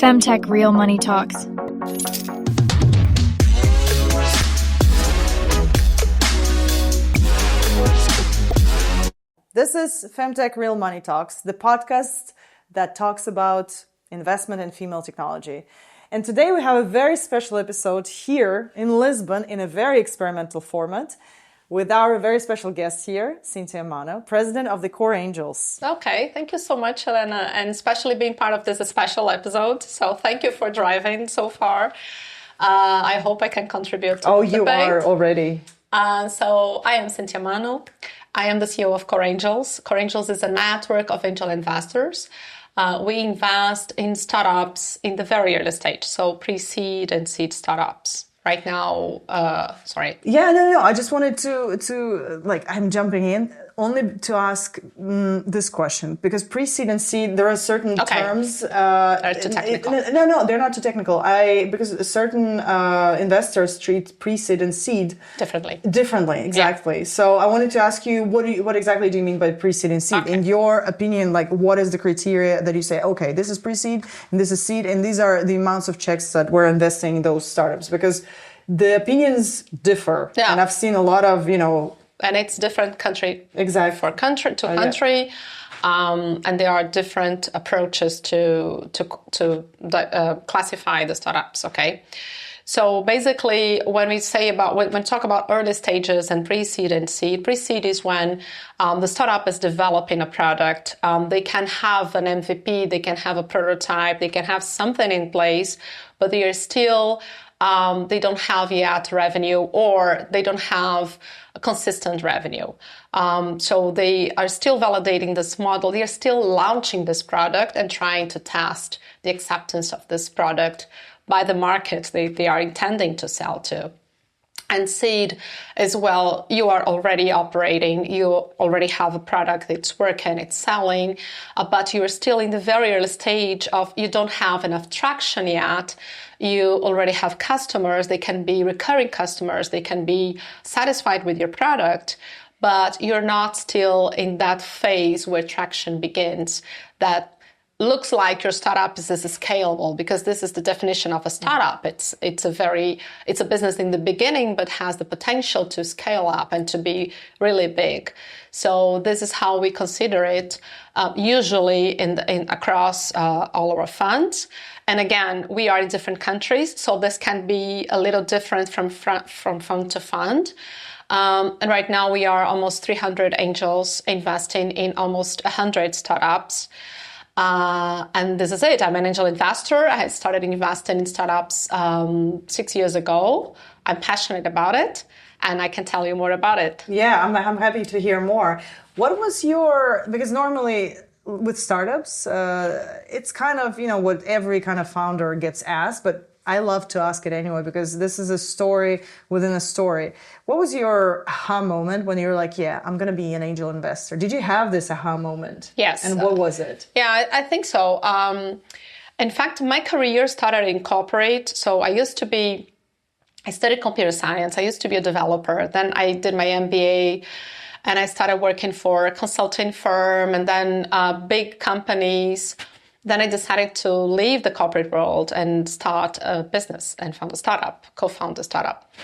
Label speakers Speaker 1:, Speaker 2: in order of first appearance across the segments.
Speaker 1: FemTech Real Money Talks.
Speaker 2: This is FemTech Real Money Talks, the podcast that talks about investment in female technology. And today we have a very special episode here in Lisbon in a very experimental format with our very special guest here, Cintia Mano, president of the COREangels.
Speaker 3: Okay, thank you so much, Helena, and especially being part of this special episode. So thank you for driving so far. I hope I can contribute to the debate.
Speaker 2: You are already.
Speaker 3: So I am Cintia Mano. I am the CEO of COREangels. COREangels is a network of angel investors. We invest in startups in the very early stage, so pre-seed and seed startups. Right now, sorry.
Speaker 2: Yeah, no. I just wanted to I'm jumping in only to ask this question because pre-seed and seed, there are certain terms.
Speaker 3: They're too technical.
Speaker 2: No, they're not too technical. Because certain investors treat pre-seed and seed
Speaker 3: differently.
Speaker 2: Exactly. Yeah. So I wanted to ask you, what exactly do you mean by pre-seed and seed? Okay. In your opinion, what is the criteria that you say, okay, this is pre-seed and this is seed, and these are the amounts of checks that we're investing in those startups? Because the opinions differ, and I've seen a lot of,
Speaker 3: and it's different country
Speaker 2: for
Speaker 3: country to country, and there are different approaches to classify the startups. Okay, so basically, when we talk about early stages and pre-seed and seed, pre-seed is when the startup is developing a product. They can have an MVP, they can have a prototype, they can have something in place, but they are still they don't have yet revenue, or they don't have a consistent revenue. So they are still validating this model. They are still launching this product and trying to test the acceptance of this product by the market they are intending to sell to. And seed as well, you are already operating, you already have a product that's working, it's selling, but you're still in the very early stage of you don't have enough traction yet. You already have customers, they can be recurring customers, they can be satisfied with your product, but you're not still in that phase where traction begins, that looks like your startup is scalable, because this is the definition of a startup. It's a business in the beginning, but has the potential to scale up and to be really big. So this is how we consider it, usually across all our funds. And again, we are in different countries, so this can be a little different from fund to fund. And right now we are almost 300 angels investing in almost 100 startups. And this is it. I'm an angel investor. I started investing in startups 6 years ago. I'm passionate about it, and I can tell you more about it.
Speaker 2: Yeah, I'm happy to hear more. What was because normally with startups, it's kind of, what every kind of founder gets asked, but I love to ask it anyway, because this is a story within a story. What was your aha moment when you were like, yeah, I'm going to be an angel investor? Did you have this aha moment?
Speaker 3: Yes.
Speaker 2: And what was it?
Speaker 3: Yeah, I think so. In fact, my career started in corporate. So I studied computer science. I used to be a developer. Then I did my MBA, and I started working for a consulting firm, and then big companies. Then I decided to leave the corporate world and start a business and co-found a startup.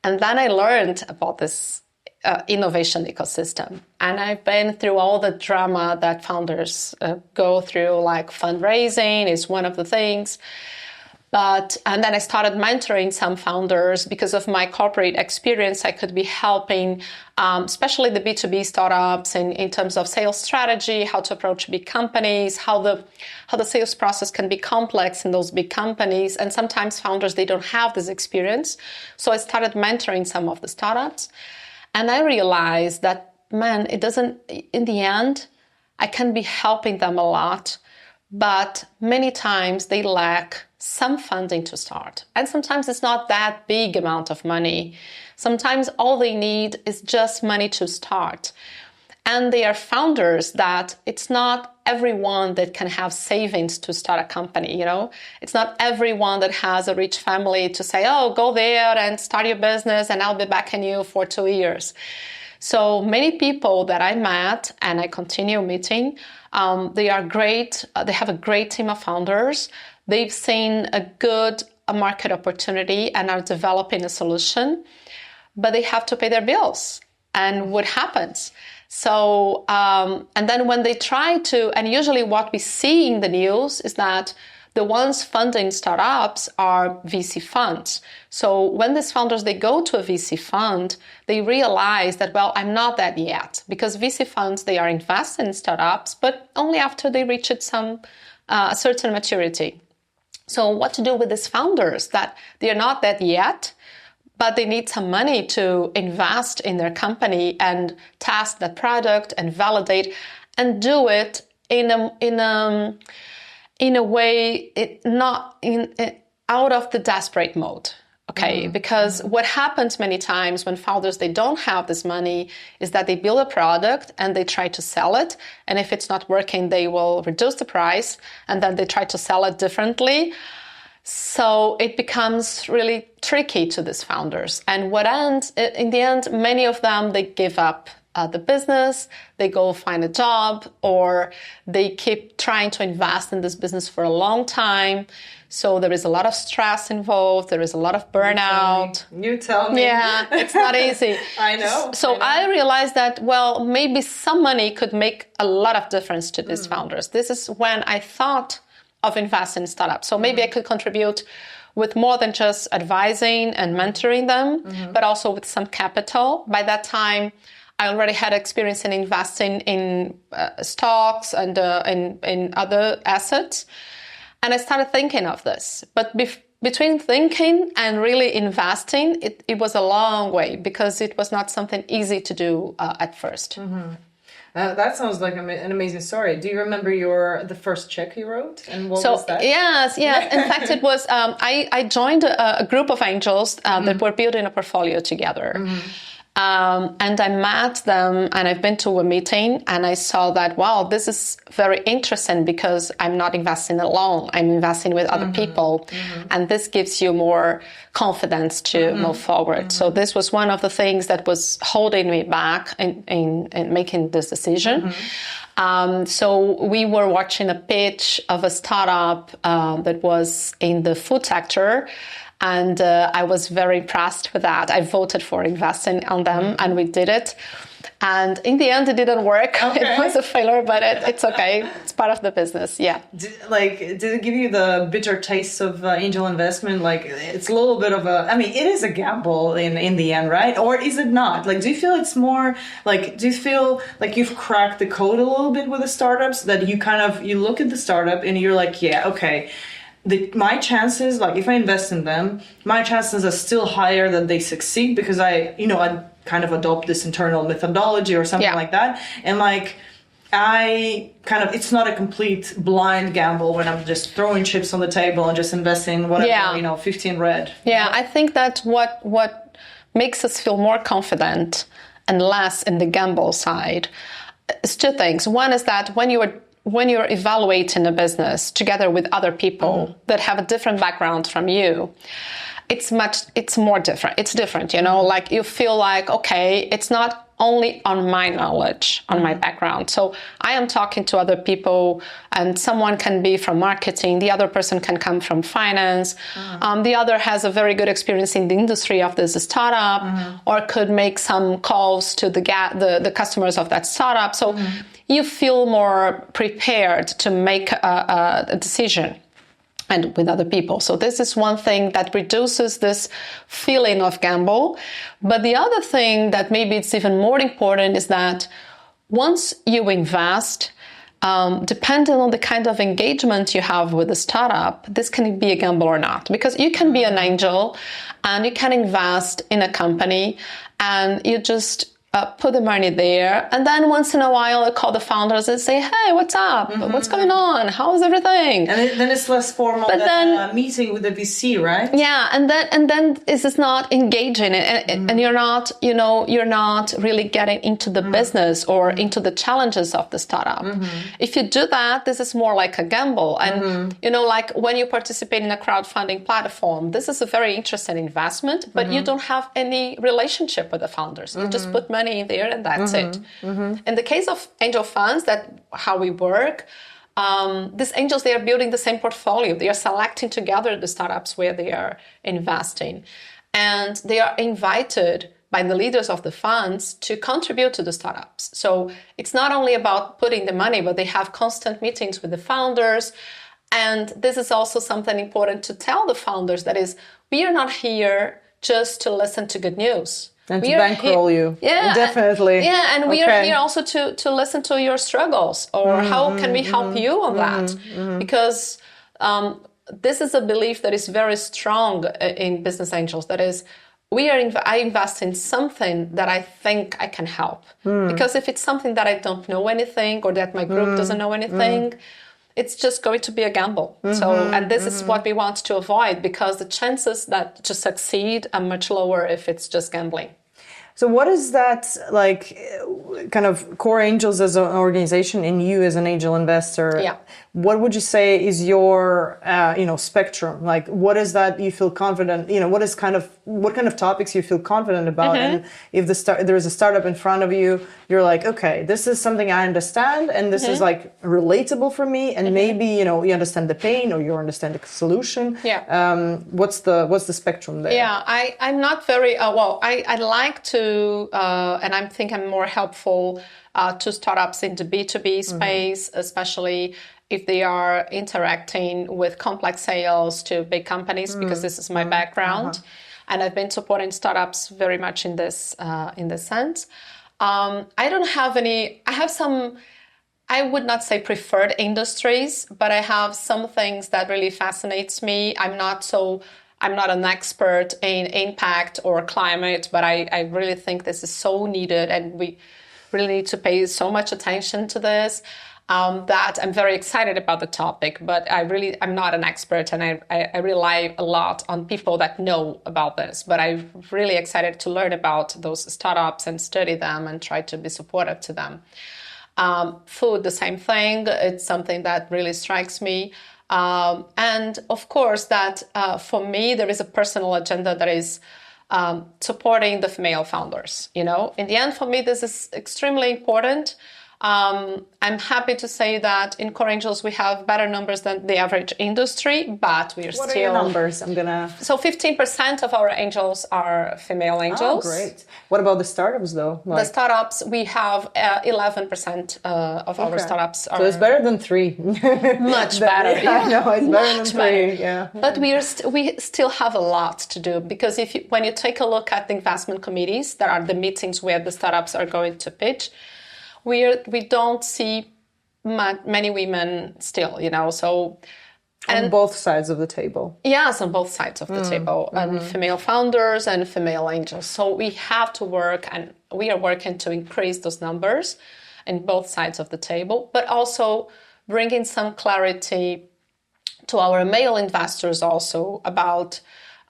Speaker 3: And then I learned about this innovation ecosystem. And I've been through all the drama that founders go through, like fundraising is one of the things. And then I started mentoring some founders. Because of my corporate experience, I could be helping, especially the B2B startups in terms of sales strategy, how to approach big companies, how the sales process can be complex in those big companies. And sometimes founders, they don't have this experience. So I started mentoring some of the startups. And I realized that, in the end, I can be helping them a lot, but many times they lack some funding to start. And sometimes it's not that big amount of money. Sometimes all they need is just money to start. And they are founders that it's not everyone that can have savings to start a company, It's not everyone that has a rich family to say, oh, go there and start your business and I'll be backing you for 2 years. So many people that I met and I continue meeting, They are great. They have a great team of founders. They've seen a good market opportunity and are developing a solution, but they have to pay their bills. And what happens? So, and then when they try to, and usually what we see in the news is that the ones funding startups are VC funds. So when these founders, they go to a VC fund, they realize that, well, I'm not that yet. Because VC funds, they are investing in startups, but only after they reach a certain maturity. So what to do with these founders that they're not that yet, but they need some money to invest in their company and test the product and validate and do it in a way, out of the desperate mode. Okay, because what happens many times when founders, they don't have this money is that they build a product and they try to sell it. And if it's not working, they will reduce the price and then they try to sell it differently. So it becomes really tricky to these founders. And what ends, in the end, many of them, they give up the business, they go find a job, or they keep trying to invest in this business for a long time. So there is a lot of stress involved. There is a lot of burnout.
Speaker 2: You tell me.
Speaker 3: Yeah, it's not easy.
Speaker 2: I know.
Speaker 3: So I realized that, well, maybe some money could make a lot of difference to these founders. This is when I thought of investing in startups. So maybe I could contribute with more than just advising and mentoring them, but also with some capital. By that time, I already had experience in investing in stocks and in other assets. And I started thinking of this. But between thinking and really investing, it was a long way because it was not something easy to do at first.
Speaker 2: That sounds like an amazing story. Do you remember the first check you wrote? And what was that?
Speaker 3: Yes. In fact, it was, I joined a group of angels that were building a portfolio together. And I met them and I've been to a meeting and I saw that, wow, this is very interesting because I'm not investing alone. I'm investing with other people. And this gives you more confidence to move forward. So this was one of the things that was holding me back in making this decision. So we were watching a pitch of a startup that was in the food sector. And I was very impressed with that. I voted for investing on them, and we did it. And in the end, it didn't work. Okay. It was a failure, but it's okay. It's part of the business, yeah. Did
Speaker 2: it give you the bitter taste of angel investment? Like, it's a little bit of it is a gamble in the end, right? Or is it not? Like, do you feel it's more, like, do you feel like you've cracked the code a little bit with the startups? That you look at the startup and you're like, yeah, okay. My chances, like if I invest in them, my chances are still higher that they succeed because I kind of adopt this internal methodology or something like that. And like, it's not a complete blind gamble when I'm just throwing chips on the table and just investing whatever, 15 red.
Speaker 3: Yeah, I think that what makes us feel more confident and less in the gamble side is two things. One is that when you're evaluating a business together with other people that have a different background from you, it's more different. It's different, like you feel like, okay, it's not only on my knowledge, on my background. So I am talking to other people and someone can be from marketing. The other person can come from finance. The other has a very good experience in the industry of this startup or could make some calls to the customers of that startup. So you feel more prepared to make a decision and with other people. So this is one thing that reduces this feeling of gamble. But the other thing that maybe it's even more important is that once you invest, depending on the kind of engagement you have with the startup, this can be a gamble or not. Because you can be an angel and you can invest in a company and you just put the money there, and then once in a while I call the founders and say, hey, what's up? What's going on? How's everything? And
Speaker 2: then it's less formal than a meeting with the VC, right?
Speaker 3: Yeah, and then this is not engaging, and you're not, you're not really getting into the business or into the challenges of the startup. If you do that, this is more like a gamble. And like when you participate in a crowdfunding platform, this is a very interesting investment, but you don't have any relationship with the founders. You just put money money in there and that's it. In the case of angel funds, that how we work, these angels, they are building the same portfolio. They are selecting together the startups where they are investing. And they are invited by the leaders of the funds to contribute to the startups. So it's not only about putting the money, but they have constant meetings with the founders. And this is also something important to tell the founders, that is, we are not here just to listen to good news.
Speaker 2: And to bankroll you.
Speaker 3: Yeah.
Speaker 2: Definitely.
Speaker 3: Yeah, and we are here also to listen to your struggles, or how can we help you on that? Because this is a belief that is very strong in Business Angels. That is, I invest in something that I think I can help. Because if it's something that I don't know anything, or that my group doesn't know anything, it's just going to be a gamble. And this is what we want to avoid, because the chances that to succeed are much lower if it's just gambling.
Speaker 2: So what is that, like, kind of COREangels as an organization and you as an angel investor?
Speaker 3: Yeah.
Speaker 2: What would you say is your, spectrum? Like, what is that you feel confident, what kind of topics you feel confident about? And if there is a startup in front of you, you're like, okay, this is something I understand, and this is like relatable for me. And maybe, you understand the pain, or you understand the solution.
Speaker 3: Yeah.
Speaker 2: What's the spectrum there?
Speaker 3: Yeah, I'm not very, I like to, and I think I'm more helpful to startups in the B2B space, especially if they are interacting with complex sales to big companies, because this is my background. And I've been supporting startups very much in this sense. I don't have any, I have some, I would not say preferred industries, but I have some things that really fascinates me. I'm not an expert in impact or climate, but I really think this is so needed, and we really need to pay so much attention to this, that I'm very excited about the topic, but I'm not an expert, and I rely a lot on people that know about this, but I'm really excited to learn about those startups and study them and try to be supportive to them. Food, the same thing. It's something that really strikes me. And of course that for me, there is a personal agenda that is supporting the female founders. In the end, for me, this is extremely important. I'm happy to say that in COREangels we have better numbers than the average industry, but we are still...
Speaker 2: What are your numbers?
Speaker 3: So 15% of our angels are female angels.
Speaker 2: Oh, great. What about the startups, though?
Speaker 3: The startups, we have 11% of our startups are...
Speaker 2: So it's better than 3.
Speaker 3: Much better.
Speaker 2: Yeah, I know, it's better than 3.
Speaker 3: Better.
Speaker 2: Yeah.
Speaker 3: But we still have a lot to do, because when you take a look at the investment committees, that are the meetings where the startups are going to pitch, we don't see many women still, so...
Speaker 2: On both sides of the table.
Speaker 3: Yes, on both sides of the table, and female founders and female angels. So we have to work, and we are working to increase those numbers in both sides of the table, but also bringing some clarity to our male investors also about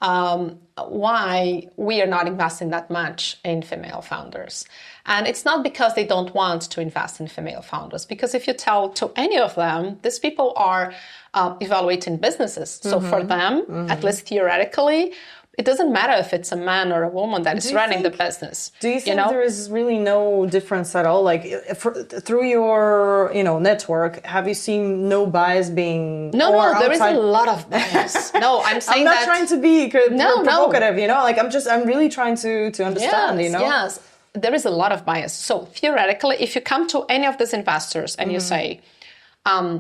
Speaker 3: why we are not investing that much in female founders. And it's not because they don't want to invest in female founders, because if you tell to any of them, these people are evaluating businesses. So for them, at least theoretically, it doesn't matter if it's a man or a woman that is running the business.
Speaker 2: Do you think there is really no difference at all? Like through your network, have you seen no bias being?
Speaker 3: No, there is a lot of bias. No, I'm saying
Speaker 2: I'm not trying to be provocative. I'm really trying to understand.
Speaker 3: Yes, there is a lot of bias. So theoretically, if you come to any of these investors and you say,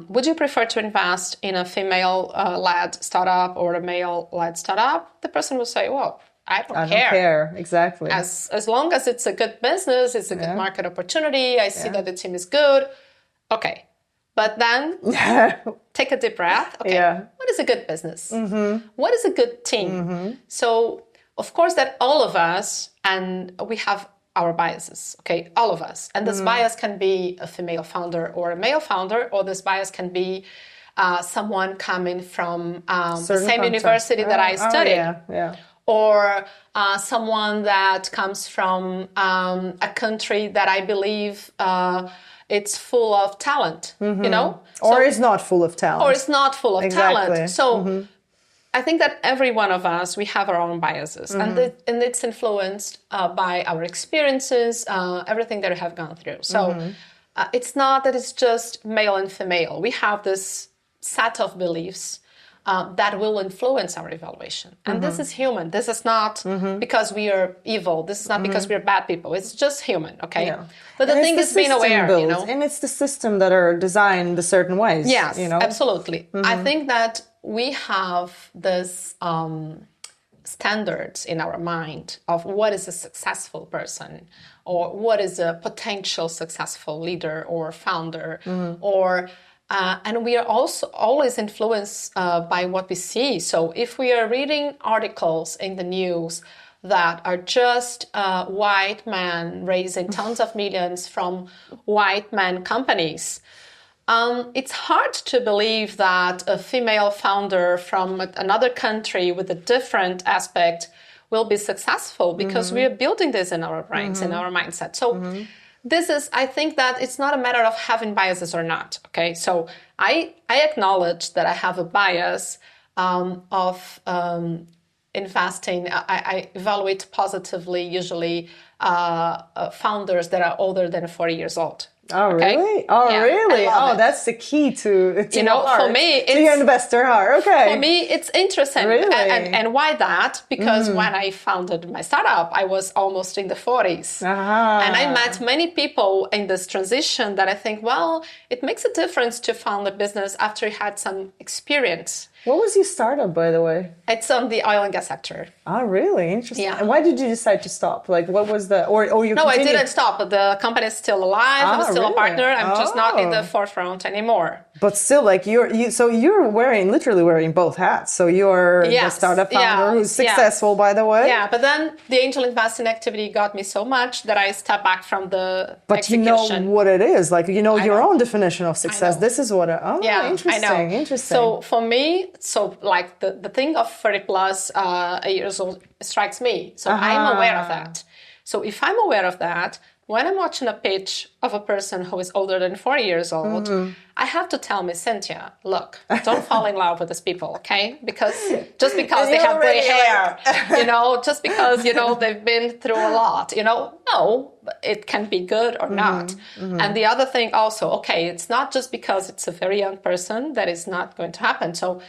Speaker 3: would you prefer to invest in a female-led startup or a male-led startup? The person will say, well, I don't care.
Speaker 2: Exactly.
Speaker 3: As long as it's a good business, it's a good market opportunity, I see that the team is good. Okay. But then take a deep breath. Okay. Yeah. What is a good business? What is a good team? So, of course, that all of us, and we have our biases, okay, all of us. And this bias can be a female founder or a male founder, or this bias can be someone coming from the same university that I studied. Or someone that comes from a country that I believe it's full of talent,
Speaker 2: Or is not full of talent.
Speaker 3: Or it's not full of talent. So I think that every one of us, we have our own biases, and it's influenced by our experiences, everything that we have gone through. So it's not that it's just male and female. We have this set of beliefs that will influence our evaluation. And this is human. This is not because we are evil. This is not because we're bad people. It's just human, okay? Yeah. But the thing is being aware,
Speaker 2: you know? And it's the system that are designed a certain ways.
Speaker 3: Yes,
Speaker 2: you know?
Speaker 3: Absolutely. I think that we have this standards in our mind of what is a successful person or what is a potential successful leader or founder or and we are also always influenced by what we see. So if we are reading articles in the news that are just white men raising tons of millions from white men companies, it's hard to believe that a female founder from another country with a different aspect will be successful because we are building this in our brains, in our mindset. So this is, I think that it's not a matter of having biases or not, okay? So I acknowledge that I have a bias of investing. I evaluate positively usually founders that are older than 40 years old.
Speaker 2: Oh, okay? Really? Oh, yeah, really? Oh, that's the key to
Speaker 3: you know,
Speaker 2: heart.
Speaker 3: For me,
Speaker 2: to your investor heart. Okay.
Speaker 3: For me, it's interesting.
Speaker 2: Really?
Speaker 3: And why that? Because when I founded my startup, I was almost in the 40s. And I met many people in this transition that I think, well, it makes a difference to found a business after you had some experience.
Speaker 2: What was your startup, by the way?
Speaker 3: It's on the oil and gas sector.
Speaker 2: Oh, really? Interesting.
Speaker 3: Yeah.
Speaker 2: And why did you decide to stop? Like, what was the... Or you
Speaker 3: No,
Speaker 2: continued?
Speaker 3: I didn't stop. The company is still alive. I'm still a partner. I'm just not in the forefront anymore.
Speaker 2: But still, like, you're literally wearing both hats. So you're the startup founder who's successful, by the way.
Speaker 3: Yeah, but then the angel investing activity got me so much that I stepped back from the execution.
Speaker 2: But you know what it is. Like, you know your own definition of success. This is what... interesting.
Speaker 3: I know.
Speaker 2: Interesting.
Speaker 3: So for me... So, like, the thing of 30 plus years old strikes me. So I'm aware of that. So if I'm aware of that, when I'm watching a pitch of a person who is older than 40 years old, I have to tell Miss Cintia, look, don't fall in love with these people, okay? Because just because they have gray hair, you know, just because, you know, they've been through a lot, you know, no, it can be good or not. And the other thing also, okay, it's not just because it's a very young person that is not going to happen. So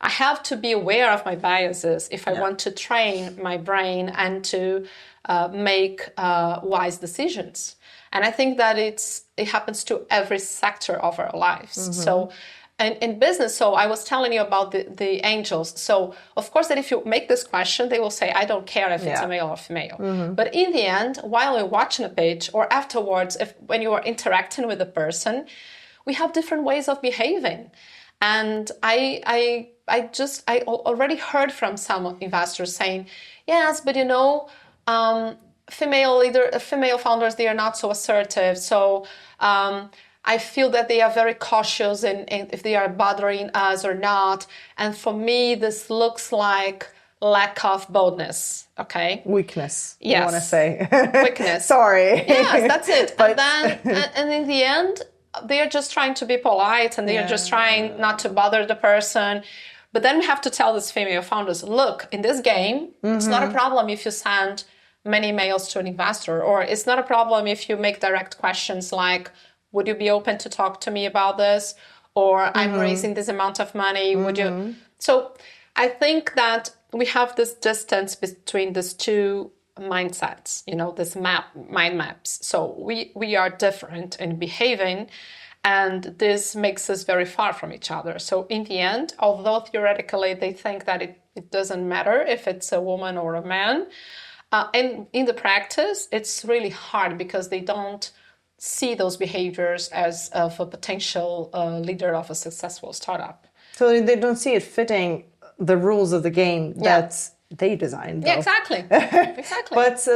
Speaker 3: I have to be aware of my biases if I want to train my brain and to make wise decisions. And I think that it happens to every sector of our lives. So, and in business, so I was telling you about the angels. So, of course, that if you make this question, they will say, I don't care if it's a male or female. But in the end, while you're watching a pitch or afterwards, when you are interacting with a person, we have different ways of behaving. And I already heard from some investors saying, yes, but you know, female founders, they are not so assertive. So I feel that they are very cautious in if they are bothering us or not. And for me, this looks like lack of boldness. Okay.
Speaker 2: Weakness.
Speaker 3: Yes.
Speaker 2: You want to say.
Speaker 3: Weakness.
Speaker 2: Sorry.
Speaker 3: Yes, that's it. But and in the end, they are just trying to be polite and they are just trying not to bother the person. But then we have to tell these female founders, look, in this game, it's not a problem if you send many mails to an investor, or it's not a problem if you make direct questions like, would you be open to talk to me about this? Or I'm raising this amount of money, would you? So I think that we have this distance between these two mindsets, you know, this mind maps. So we are different in behaving, and this makes us very far from each other. So in the end, although theoretically they think that it doesn't matter if it's a woman or a man, and in the practice, it's really hard because they don't see those behaviors as of a potential leader of a successful startup.
Speaker 2: So they don't see it fitting the rules of the game that they designed. Though.
Speaker 3: Yeah, exactly. Exactly.
Speaker 2: But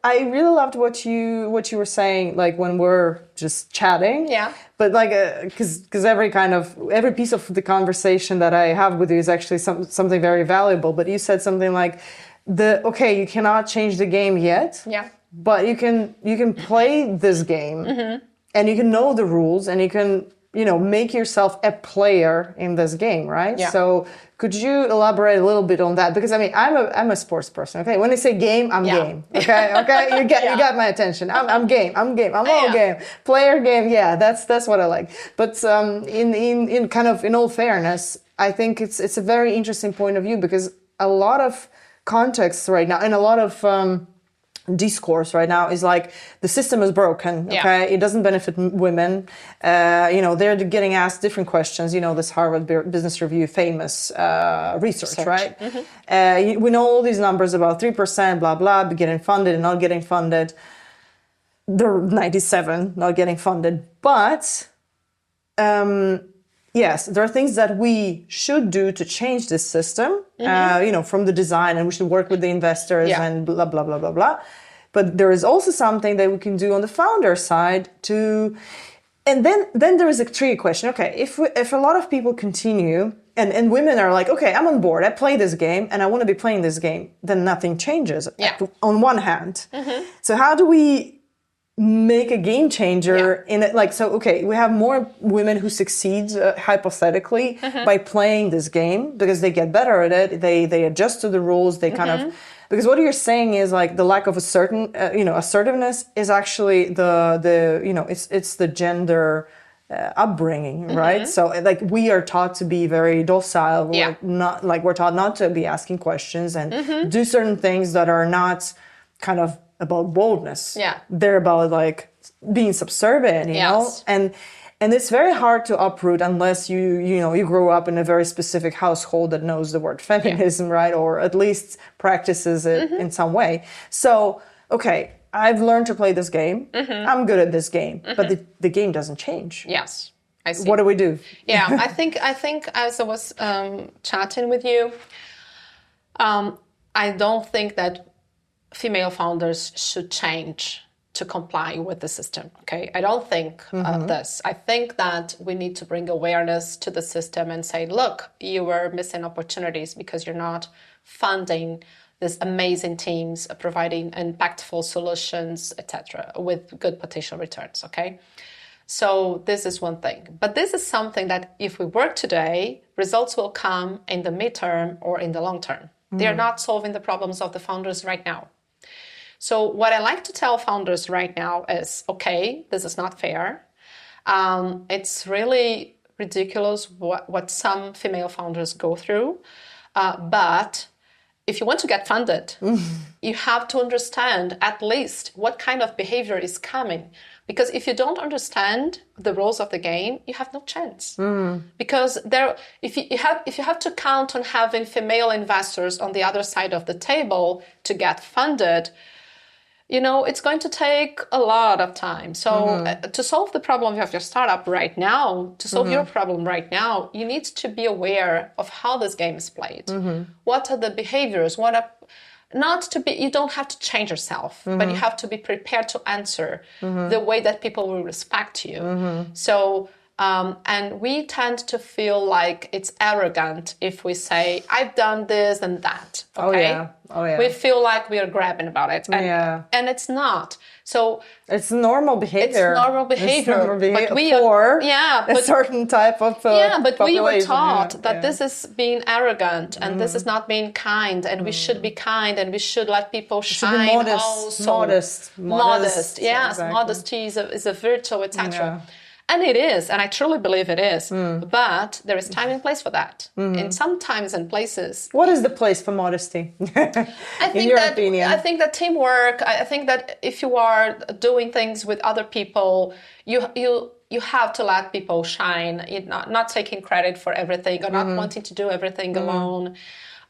Speaker 2: I really loved what you were saying, like when we're just chatting.
Speaker 3: Yeah.
Speaker 2: But like, because every piece of the conversation that I have with you is actually something very valuable. But you said something like, you cannot change the game yet.
Speaker 3: Yeah.
Speaker 2: But you can play this game, and you can know the rules, and you can make yourself a player in this game, right?
Speaker 3: Yeah.
Speaker 2: So could you elaborate a little bit on that? Because I mean, I'm a sports person. Okay, when they say game, I'm game. Okay, you got my attention. I'm game. I'm all game. Player game. Yeah, that's what I like. But in kind of in all fairness, I think it's a very interesting point of view, because a lot of context right now and a lot of discourse right now is like the system is broken. Okay, it doesn't benefit women. They're getting asked different questions. This Harvard Business Review famous research, right? We know all these numbers about 3%, blah blah, getting funded and not getting funded. They're 97 not getting funded, but yes, there are things that we should do to change this system, from the design, and we should work with the investors and blah, blah, blah, blah, blah. But there is also something that we can do on the founder side and then there is a tricky question. Okay, if a lot of people continue and women are like, okay, I'm on board, I play this game and I want to be playing this game, then nothing changes on one hand. So how do we make a game changer in it? Like, so, okay, we have more women who succeed hypothetically by playing this game because they get better at it. They adjust to the rules. They kind of, because what you're saying is like the lack of a certain, assertiveness is actually it's the gender upbringing, right? So like we are taught to be very docile. We're taught not to be asking questions and do certain things that are not kind of about boldness. They're about like being subservient, you know? And it's very hard to uproot unless you grow up in a very specific household that knows the word feminism, right? Or at least practices it in some way. So, okay, I've learned to play this game. I'm good at this game, but the game doesn't change.
Speaker 3: Yes, I see.
Speaker 2: What do we do?
Speaker 3: I think as I was chatting with you, I don't think that female founders should change to comply with the system. Okay, I don't think this. I think that we need to bring awareness to the system and say, look, you are missing opportunities because you're not funding these amazing teams, providing impactful solutions, etc., with good potential returns. Okay, so this is one thing. But this is something that if we work today, results will come in the midterm or in the long term. They are not solving the problems of the founders right now. So what I like to tell founders right now is, okay, this is not fair. It's really ridiculous what some female founders go through. But if you want to get funded, you have to understand at least what kind of behavior is coming. Because if you don't understand the rules of the game, you have no chance. Because if you have to count on having female investors on the other side of the table to get funded, it's going to take a lot of time. So to solve the problem of your startup right now, to solve your problem right now, you need to be aware of how this game is played. What are the behaviors? You don't have to change yourself, but you have to be prepared to answer the way that people will respect you. So, and we tend to feel like it's arrogant if we say, I've done this and that. Okay?
Speaker 2: Oh yeah.
Speaker 3: We feel like we are grabbing about it. And it's not. So
Speaker 2: it's normal behavior.
Speaker 3: It's normal behavior.
Speaker 2: But we are a certain type of
Speaker 3: but we were
Speaker 2: population.
Speaker 3: taught that this is being arrogant and this is not being kind, and we should be kind and we should let people shine.
Speaker 2: Modest.
Speaker 3: Yes,
Speaker 2: exactly.
Speaker 3: modesty is a virtue, etc. And it is, and I truly believe it is. But there is time and place for that. In some times and places.
Speaker 2: What is the place for modesty? In your opinion?
Speaker 3: I think that teamwork. I think that if you are doing things with other people, you have to let people shine. Not taking credit for everything or not wanting to do everything alone.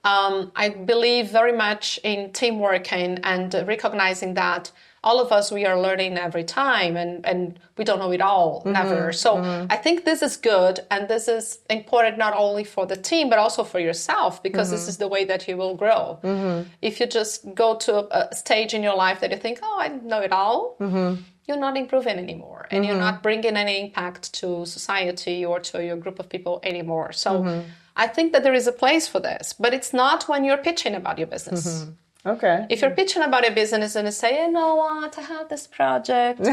Speaker 3: I believe very much in teamwork and recognizing that all of us, we are learning every time and we don't know it all, never. So I think this is good, and this is important not only for the team, but also for yourself, because this is the way that you will grow. If you just go to a stage in your life that you think, oh, I know it all, you're not improving anymore, and you're not bringing any impact to society or to your group of people anymore. So I think that there is a place for this, but it's not when you're pitching about your business.
Speaker 2: Okay.
Speaker 3: If you're pitching about a business and you say, you know what, I have this project. You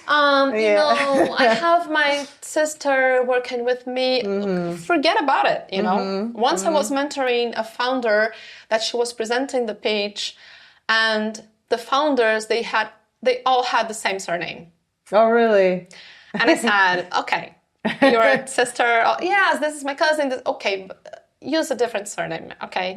Speaker 3: know, I have my sister working with me. Forget about it, you know. Once I was mentoring a founder that she was presenting the pitch, and the founders, they all had the same surname.
Speaker 2: Oh, really?
Speaker 3: And I said, okay, your sister, oh, yes, this is my cousin. Okay, but use a different surname, okay?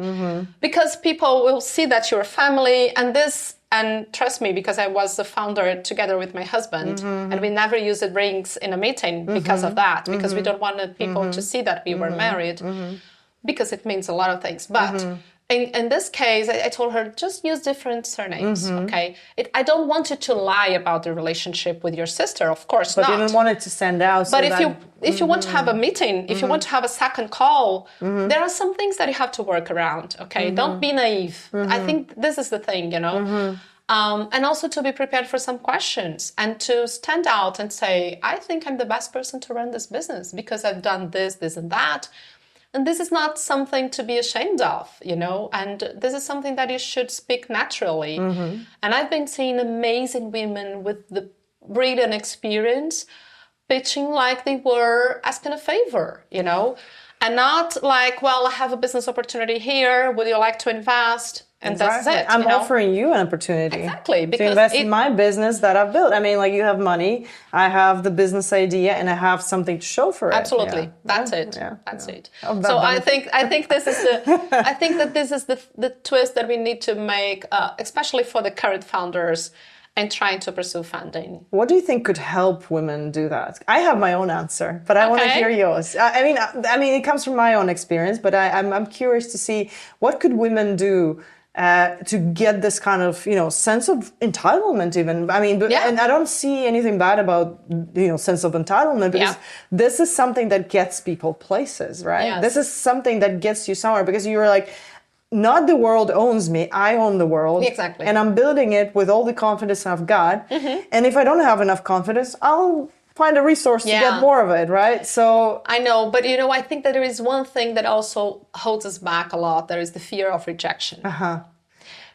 Speaker 3: Because people will see that you're a family, and trust me, because I was the founder together with my husband, and we never used rings in a meeting because of that, because we don't want people to see that we were married, because it means a lot of things. But in this case, I told her, just use different surnames, okay? I don't want you to lie about the relationship with your sister, of course not.
Speaker 2: But you don't want it to stand out.
Speaker 3: But if you want to have a meeting, if you want to have a second call, there are some things that you have to work around, okay? Don't be naive. I think this is the thing, you know? And also to be prepared for some questions and to stand out and say, I think I'm the best person to run this business because I've done this, this, and that. And this is not something to be ashamed of, you know, and this is something that you should speak naturally. And I've been seeing amazing women with the brilliant experience pitching like they were asking a favor, you know, and not like, well, I have a business opportunity here. Would you like to invest? And that's it.
Speaker 2: I'm offering you an opportunity.
Speaker 3: Exactly.
Speaker 2: To invest in my business that I've built. I mean, like, you have money, I have the business idea, and I have something to show for it.
Speaker 3: Absolutely. That's it. That's it. So I think this is I think that this is the twist that we need to make, especially for the current founders and trying to pursue funding.
Speaker 2: What do you think could help women do that? I have my own answer, but I want to hear yours. I mean, it comes from my own experience, but I'm curious to see what could women do to get this kind of, you know, sense of entitlement even. I mean, and I don't see anything bad about, you know, sense of entitlement, because this is something that gets people places, right?
Speaker 3: Yes.
Speaker 2: This is something that gets you somewhere, because you're like, not the world owns me, I own the world.
Speaker 3: Exactly.
Speaker 2: And I'm building it with all the confidence I've got. And if I don't have enough confidence, I'll find a resource to get more of it, right? So
Speaker 3: I know, but you know, I think that there is one thing that also holds us back a lot. There is the fear of rejection.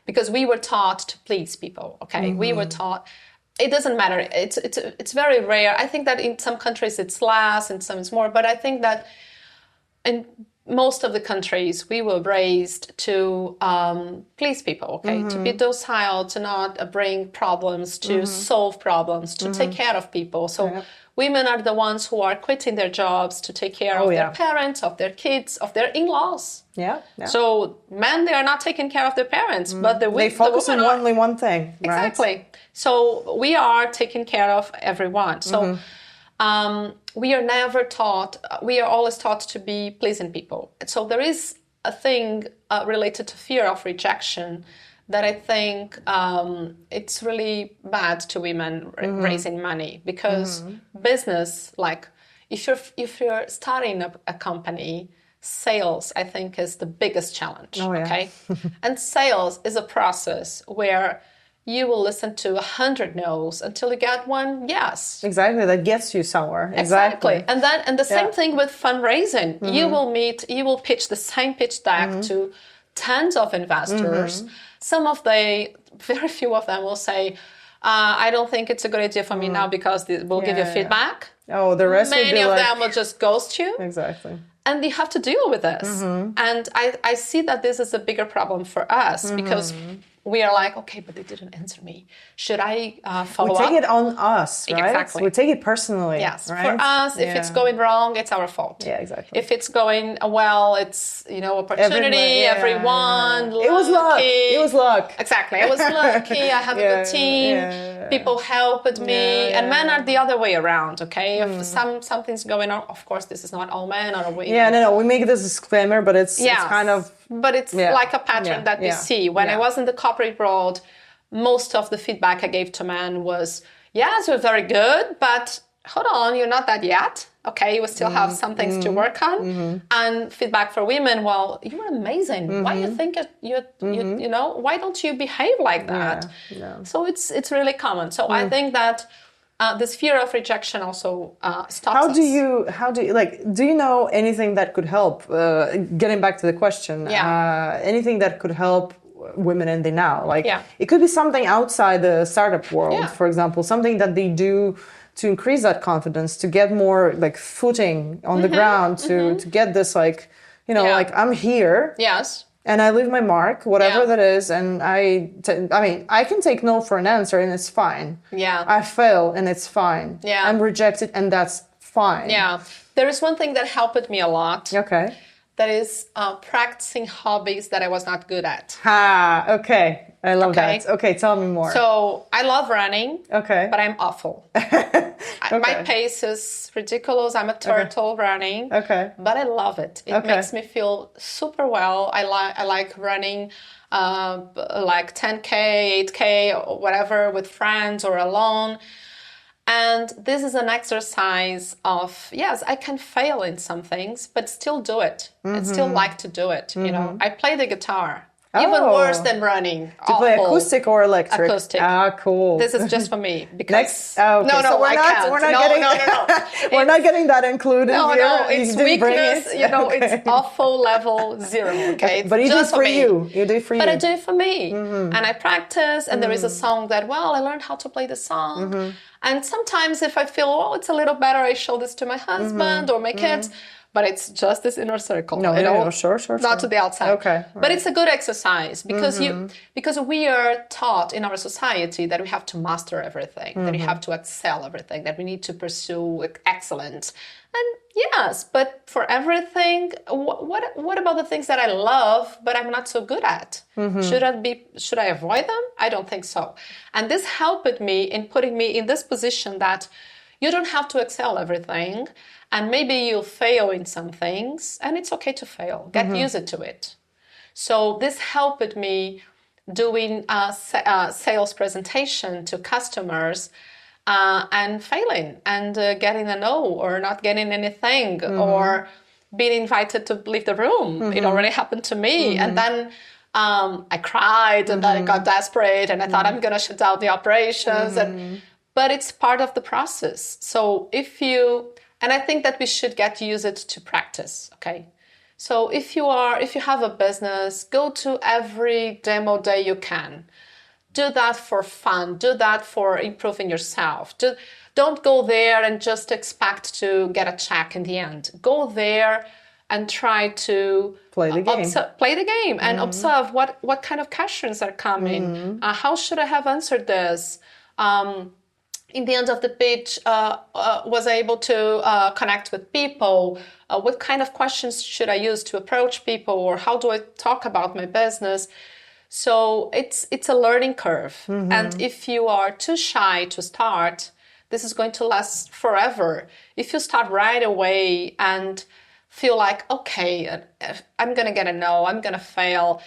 Speaker 3: Because we were taught to please people, okay? We were taught, it doesn't matter. It's very rare. I think that in some countries it's less, in some it's more, but I think that in most of the countries, we were raised to please people, okay? To be docile, to not bring problems, to solve problems, to take care of people. So women are the ones who are quitting their jobs to take care of their parents, of their kids, of their in-laws. So men, they are not taking care of their parents, but they focus on
Speaker 2: only one thing, right?
Speaker 3: Exactly. So we are taking care of everyone. So we are never taught, we are always taught to be pleasing people. So there is a thing related to fear of rejection that I think it's really bad to women raising money, because business, like if you're starting a company, sales, I think, is the biggest challenge, okay? And sales is a process where you will listen to 100 no's until you get one yes.
Speaker 2: Exactly, that gets you somewhere.
Speaker 3: Exactly. And the same thing with fundraising. You will pitch the same pitch deck to tens of investors. Very few of them will say, I don't think it's a good idea for me now because we'll give you feedback.
Speaker 2: Oh, the rest will be
Speaker 3: Many of them will just ghost you.
Speaker 2: Exactly.
Speaker 3: And you have to deal with this. And I see that this is a bigger problem for us because we are like, okay, but they didn't answer me. Should I follow up?
Speaker 2: We take it on us, right?
Speaker 3: Exactly.
Speaker 2: We take it personally.
Speaker 3: Yes.
Speaker 2: Right?
Speaker 3: For us, if it's going wrong, it's our fault.
Speaker 2: Yeah, exactly.
Speaker 3: If it's going well, it's, you know, opportunity, everyone.
Speaker 2: It was luck. It was luck.
Speaker 3: Exactly. I was lucky. I have a good team. People helped me. And men are the other way around, okay? If something's going on, of course, this is not all men or women.
Speaker 2: Yeah, no. We make this disclaimer, but it's kind of...
Speaker 3: But it's like a pattern that we see. When I was in the corporate world, most of the feedback I gave to men was, yes, you're very good, but hold on, you're not that yet. Okay, we still have some things to work on. And feedback for women, well, you're amazing. Why do you think you know, why don't you behave like that? So it's really common. So I think that this fear of rejection also stops us.
Speaker 2: Do you know anything that could help, getting back to the question, anything that could help women in the now. Like
Speaker 3: Yeah.
Speaker 2: it could be something outside the startup world,
Speaker 3: Yeah.
Speaker 2: for example, something that they do to increase that confidence, to get more like footing on the ground, to get this like, you know,
Speaker 3: Yeah.
Speaker 2: like I'm here.
Speaker 3: Yes.
Speaker 2: And I leave my mark, whatever
Speaker 3: Yeah.
Speaker 2: that is, and I mean, I can take no for an answer, and it's fine.
Speaker 3: Yeah.
Speaker 2: I fail, and it's fine.
Speaker 3: Yeah.
Speaker 2: I'm rejected, and that's fine.
Speaker 3: Yeah. There is one thing that helped me a lot.
Speaker 2: Okay.
Speaker 3: That is practicing hobbies that I was not good at.
Speaker 2: Okay. I love
Speaker 3: Okay.
Speaker 2: that. Okay, tell me more.
Speaker 3: So I love running,
Speaker 2: Okay.
Speaker 3: but I'm awful. My pace is ridiculous. I'm a turtle running.
Speaker 2: Okay.
Speaker 3: But I love it. It
Speaker 2: Okay.
Speaker 3: makes me feel super well. I like running like 10K, 8K, or whatever with friends or alone. And this is an exercise of, yes, I can fail in some things, but still do it. I still like to do it. You know, I play the guitar. Even
Speaker 2: Oh.
Speaker 3: worse than running.
Speaker 2: Do you play acoustic or electric?
Speaker 3: Acoustic.
Speaker 2: Cool.
Speaker 3: This is just for me because
Speaker 2: Next. Okay.
Speaker 3: no,
Speaker 2: So we're
Speaker 3: I
Speaker 2: not.
Speaker 3: can't.
Speaker 2: We're not
Speaker 3: no,
Speaker 2: getting.
Speaker 3: no.
Speaker 2: We're not getting that included
Speaker 3: No,
Speaker 2: here.
Speaker 3: no,
Speaker 2: You
Speaker 3: it's
Speaker 2: didn't bring
Speaker 3: weakness.
Speaker 2: it?
Speaker 3: You know,
Speaker 2: Okay.
Speaker 3: it's awful level 0. Okay,
Speaker 2: But you do it
Speaker 3: just
Speaker 2: for
Speaker 3: me.
Speaker 2: you. You do it for you.
Speaker 3: But I do it for me, and I practice. And there is a song that, well, I learned how to play the song. And sometimes, if I feel, oh, it's a little better, I show this to my husband or my kids. But it's just this inner circle.
Speaker 2: No,
Speaker 3: you know?
Speaker 2: no, sure.
Speaker 3: Not to the outside.
Speaker 2: Okay,
Speaker 3: But it's a good exercise because because we are taught in our society that we have to master everything, that we have to excel everything, that we need to pursue excellence. And yes, but for everything, what about the things that I love but I'm not so good at? Should I avoid them? I don't think so. And this helped me in putting me in this position that you don't have to excel everything. And maybe you'll fail in some things, and it's okay to fail. Get used to it. So this helped me doing a sales presentation to customers and failing and getting a no or not getting anything or being invited to leave the room. It already happened to me. And then I cried and then I got desperate and I thought I'm going to shut down the operations. But it's part of the process. So and I think that we should get used to practice, okay? So if you have a business, go to every demo day you can. Do that for fun. Do that for improving yourself. Don't go there and just expect to get a check in the end. Go there and try to
Speaker 2: play the game,
Speaker 3: and observe what kind of questions are coming. How should I have answered this? In the end of the pitch, was able to connect with people. What kind of questions should I use to approach people, or how do I talk about my business? So it's a learning curve. And if you are too shy to start, this is going to last forever. If you start right away and feel like, okay, I'm going to get a no, I'm going to fail,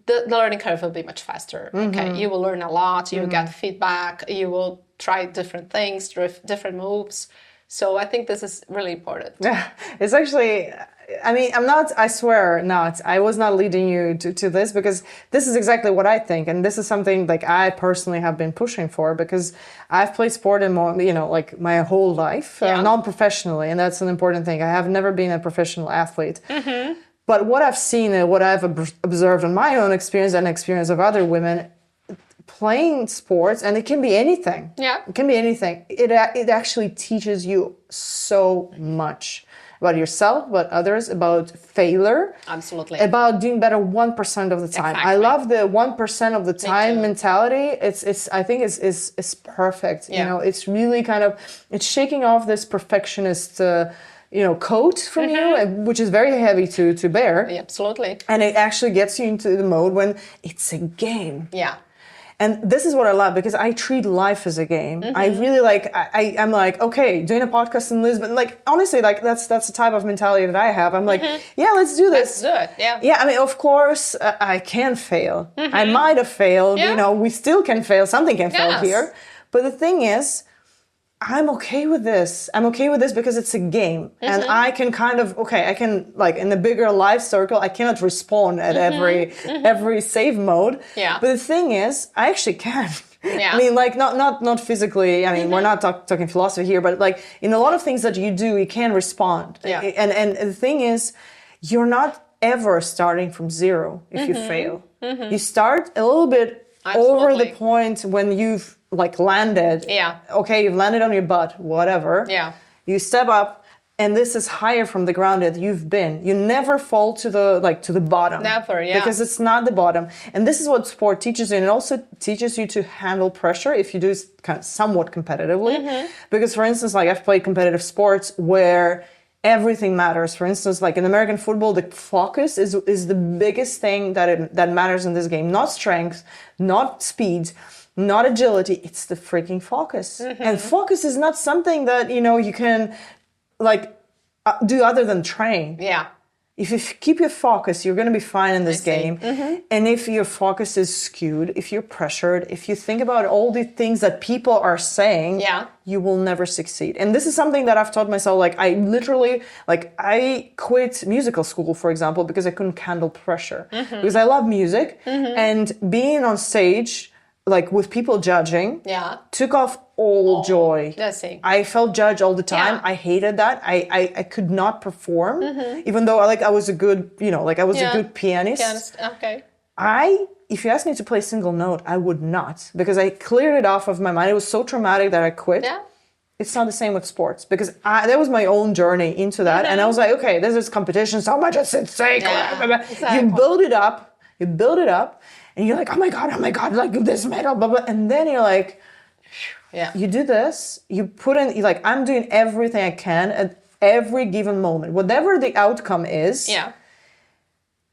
Speaker 3: the learning curve will be much faster. Okay, you will learn a lot, you will get feedback, you will try different things, different moves. So I think this is really important.
Speaker 2: Yeah, it's actually, I mean, I swear not. I was not leading you to this because this is exactly what I think. And this is something like I personally have been pushing for because I've played sport in like my whole life, non-professionally. And that's an important thing. I have never been a professional athlete. But what I've seen and what I've observed in my own experience and experience of other women, playing sports, and it can be anything.
Speaker 3: Yeah.
Speaker 2: It can be anything. It actually teaches you so much about yourself, about others, about failure.
Speaker 3: Absolutely.
Speaker 2: About doing better 1% of the time.
Speaker 3: Exactly.
Speaker 2: I love the 1% of the time
Speaker 3: too.
Speaker 2: mentality. I think it's perfect.
Speaker 3: Yeah.
Speaker 2: You know, it's really it's shaking off this perfectionist coat from you, which is very heavy to bear.
Speaker 3: Yeah, absolutely.
Speaker 2: And it actually gets you into the mode when it's a game.
Speaker 3: Yeah.
Speaker 2: And this is what I love because I treat life as a game. I really I'm like, okay, doing a podcast in Lisbon, like honestly, like that's the type of mentality that I have. I'm like, yeah, let's do this.
Speaker 3: Let's do it. Yeah.
Speaker 2: Yeah, I mean, of course, I can fail. I might have failed.
Speaker 3: Yeah.
Speaker 2: You know, we still can fail. Something can fail
Speaker 3: Yes.
Speaker 2: here. But the thing is, I'm okay with this. I'm okay with this because it's a game. And I can I can like in the bigger life circle, I cannot respawn at every save mode.
Speaker 3: Yeah.
Speaker 2: But the thing is, I actually can.
Speaker 3: Yeah.
Speaker 2: I mean, like not physically. I mean, we're not talking philosophy here, but like in a lot of things that you do, you can respond.
Speaker 3: Yeah.
Speaker 2: And the thing is, you're not ever starting from zero if you fail. You start a little bit over the point when you've like landed.
Speaker 3: Yeah.
Speaker 2: Okay, you've landed on your butt, whatever.
Speaker 3: Yeah.
Speaker 2: You step up, and this is higher from the ground that you've been. You never fall to the bottom.
Speaker 3: Never, yeah.
Speaker 2: Because it's not the bottom. And this is what sport teaches you, and it also teaches you to handle pressure if you do kind of somewhat competitively. Because, for instance, like I've played competitive sports where everything matters. For instance, like in American football, the focus is the biggest thing that matters in this game. Not strength, not speed, not agility. It's the freaking focus. And focus is not something that, you can like do other than train.
Speaker 3: Yeah.
Speaker 2: If you keep your focus, you're going to be fine in this game. And if your focus is skewed, if you're pressured, if you think about all the things that people are saying, you will never succeed. And this is something that I've taught myself. Like I literally, I quit musical school, for example, because I couldn't handle pressure. Because I love music and being on stage, like with people judging, took off all joy. I felt judged all the time.
Speaker 3: Yeah.
Speaker 2: I hated that. I could not perform, even though I was a good, a good pianist.
Speaker 3: Okay.
Speaker 2: If you asked me to play a single note, I would not, because I cleared it off of my mind. It was so traumatic that I quit.
Speaker 3: Yeah.
Speaker 2: It's not the same with sports, because that was my own journey into that. And I was like, okay, this is competition. So much at stake.
Speaker 3: Exactly.
Speaker 2: You build it up, and you're like, oh my God, like this medal, blah, blah. And then you're like, you do this, you put in, you're like, I'm doing everything I can at every given moment. Whatever the outcome is,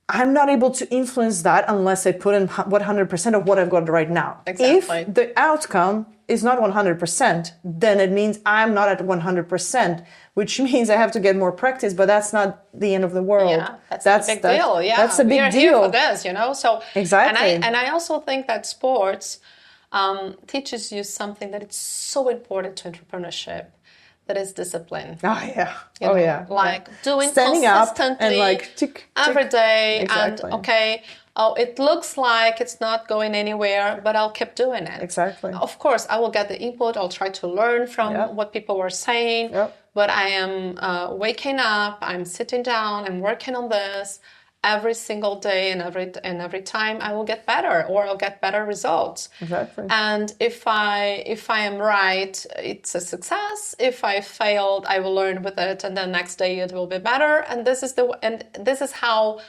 Speaker 2: I'm not able to influence that unless I put in 100% of what I've got right now.
Speaker 3: Exactly.
Speaker 2: If the outcome is not 100%, then it means I'm not at 100%, which means I have to get more practice, but that's not the end of the world.
Speaker 3: Yeah, that's a big deal. Yeah,
Speaker 2: that's a big
Speaker 3: deal.
Speaker 2: deal.
Speaker 3: Here for this, So
Speaker 2: exactly.
Speaker 3: And I also think that sports teaches you something that it's so important to entrepreneurship. That is discipline.
Speaker 2: Oh yeah.
Speaker 3: Like doing
Speaker 2: standing
Speaker 3: consistently
Speaker 2: up and tick,
Speaker 3: every day.
Speaker 2: Exactly.
Speaker 3: And it looks like it's not going anywhere, but I'll keep doing it.
Speaker 2: Exactly.
Speaker 3: Of course, I will get the input. I'll try to learn from what people were saying. But I am waking up. I'm sitting down. I'm working on this every single day, and every time I will get better, or I'll get better results.
Speaker 2: Exactly.
Speaker 3: And if I am right, it's a success. If I failed, I will learn with it, and then next day it will be better. And this is how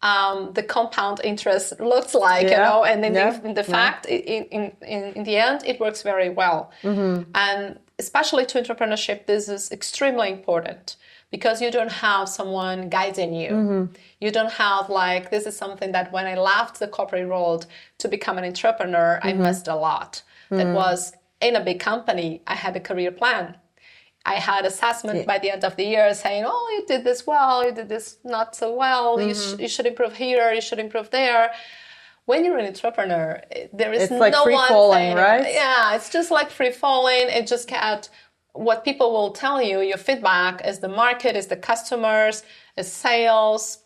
Speaker 3: the compound interest looks like, And in the fact, in the end, it works very well. And especially to entrepreneurship, this is extremely important. Because you don't have someone guiding you. You don't have this is something that when I left the corporate world to become an entrepreneur, I missed a lot. That was in a big company, I had a career plan. I had assessment by the end of the year saying, oh, you did this well, you did this not so well, you should improve here, you should improve there. When you're an entrepreneur, there is
Speaker 2: it's like free falling, right?
Speaker 3: Yeah, it's just like free falling. It just can't. What people will tell you, your feedback is the market, is the customers, is sales,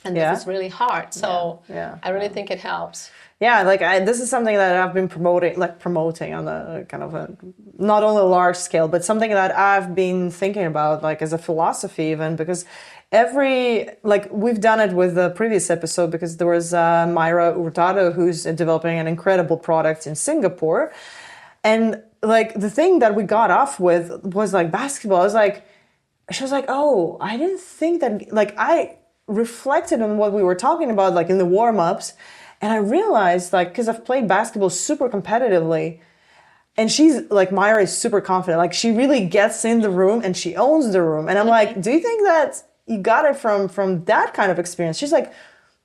Speaker 3: and this is really hard. So I really think it helps.
Speaker 2: Yeah, this is something that I've been promoting on a kind of not on a large scale, but something that I've been thinking about, as a philosophy even, because we've done it with the previous episode, because there was Myra Hurtado, who's developing an incredible product in Singapore, and the thing that we got off with was basketball. She was like, oh, I didn't think that, I reflected on what we were talking about, in the warm-ups, and I realized, because I've played basketball super competitively, and she's, Myra is super confident. She really gets in the room and she owns the room. And I'm like, do you think that you got it from that kind of experience? She's like,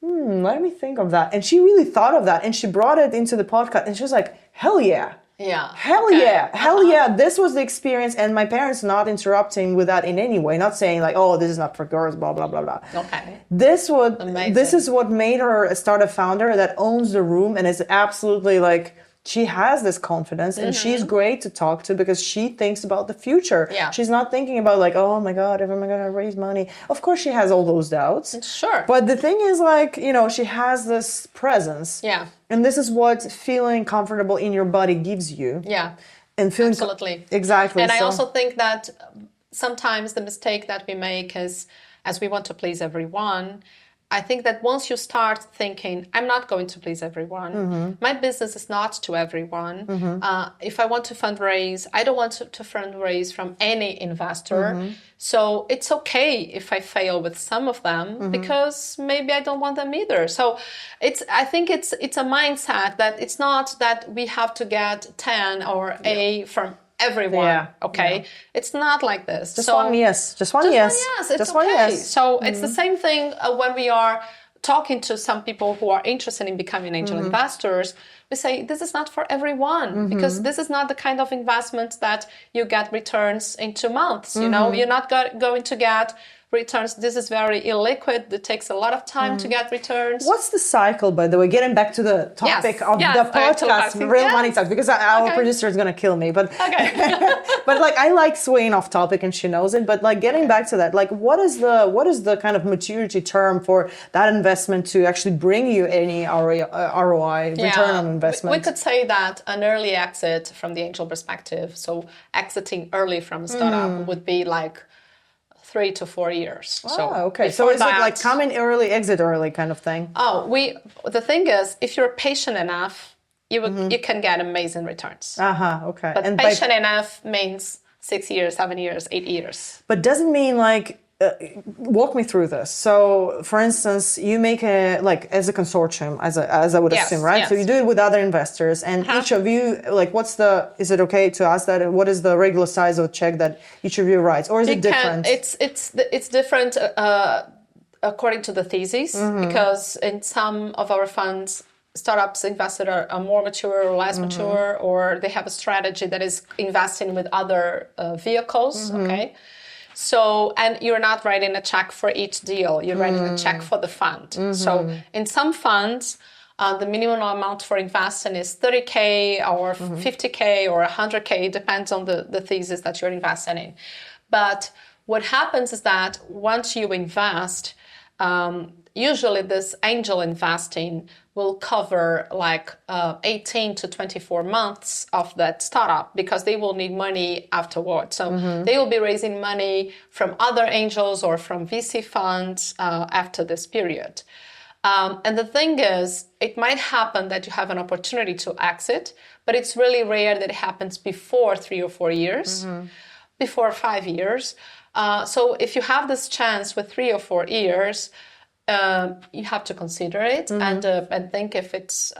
Speaker 2: let me think of that. And she really thought of that, and she brought it into the podcast, and she was like, hell yeah.
Speaker 3: Yeah.
Speaker 2: Hell yeah. This was the experience, and my parents not interrupting with that in any way, not saying oh, this is not for girls, blah, blah, blah, blah.
Speaker 3: Okay.
Speaker 2: This is what made her a startup founder that owns the room and is absolutely she has this confidence, and she's great to talk to because she thinks about the future.
Speaker 3: Yeah.
Speaker 2: She's not thinking about oh my God, if I'm going to raise money. Of course she has all those doubts.
Speaker 3: Sure.
Speaker 2: But the thing is she has this presence.
Speaker 3: Yeah.
Speaker 2: And this is what feeling comfortable in your body gives you.
Speaker 3: Yeah.
Speaker 2: And feeling
Speaker 3: absolutely.
Speaker 2: Exactly.
Speaker 3: And I also think that sometimes the mistake that we make is, as we want to please everyone, I think that once you start thinking, I'm not going to please everyone. My business is not to everyone. If I want to fundraise, I don't want to fundraise from any investor. So it's okay if I fail with some of them because maybe I don't want them either. So I think it's a mindset that it's not that we have to get 10 or A from everyone, okay? It's not like this.
Speaker 2: Just one yes.
Speaker 3: It's okay. So it's the same thing when we are talking to some people who are interested in becoming angel investors. We say, this is not for everyone because this is not the kind of investment that you get returns in 2 months. You know, you're not going to get returns. This is very illiquid. It takes a lot of time to get returns.
Speaker 2: What's the cycle, by the way? Getting back to the topic of the podcast, Real Money Talks, because our producer is going to kill me. But but like I like swaying off topic, and she knows it. But like getting back to that, like what is the kind of maturity term for that investment to actually bring you any ROI, return on investment?
Speaker 3: We could say that an early exit from the angel perspective, so exiting early from a startup would be like 3 to 4 years.
Speaker 2: Okay. So is it like come in early, exit early kind of thing?
Speaker 3: The thing is, if you're patient enough, you can get amazing returns.
Speaker 2: Okay.
Speaker 3: But patient enough means 6 years, 7 years, 8 years.
Speaker 2: But doesn't mean like, walk me through this. So for instance, you make as a consortium, as I would assume, right? Yes. So you do it with other investors, and each of you, like is it okay to ask that? What is the regular size of check that each of you writes? Or is it different?
Speaker 3: It's different according to the thesis, because in some of our funds, startups invested are more mature or less mature, or they have a strategy that is investing with other vehicles, okay? So, and you're not writing a check for each deal, you're writing a check for the fund. So in some funds, the minimum amount for investing is 30K or 50K or 100K, depends on the thesis that you're investing in. But what happens is that once you invest, usually this angel investing will cover like 18 to 24 months of that startup, because they will need money afterwards. So they will be raising money from other angels or from VC funds after this period. And the thing is, it might happen that you have an opportunity to exit, but it's really rare that it happens before 3 or 4 years, before 5 years. So if you have this chance with 3 or 4 years, you have to consider it and think if it's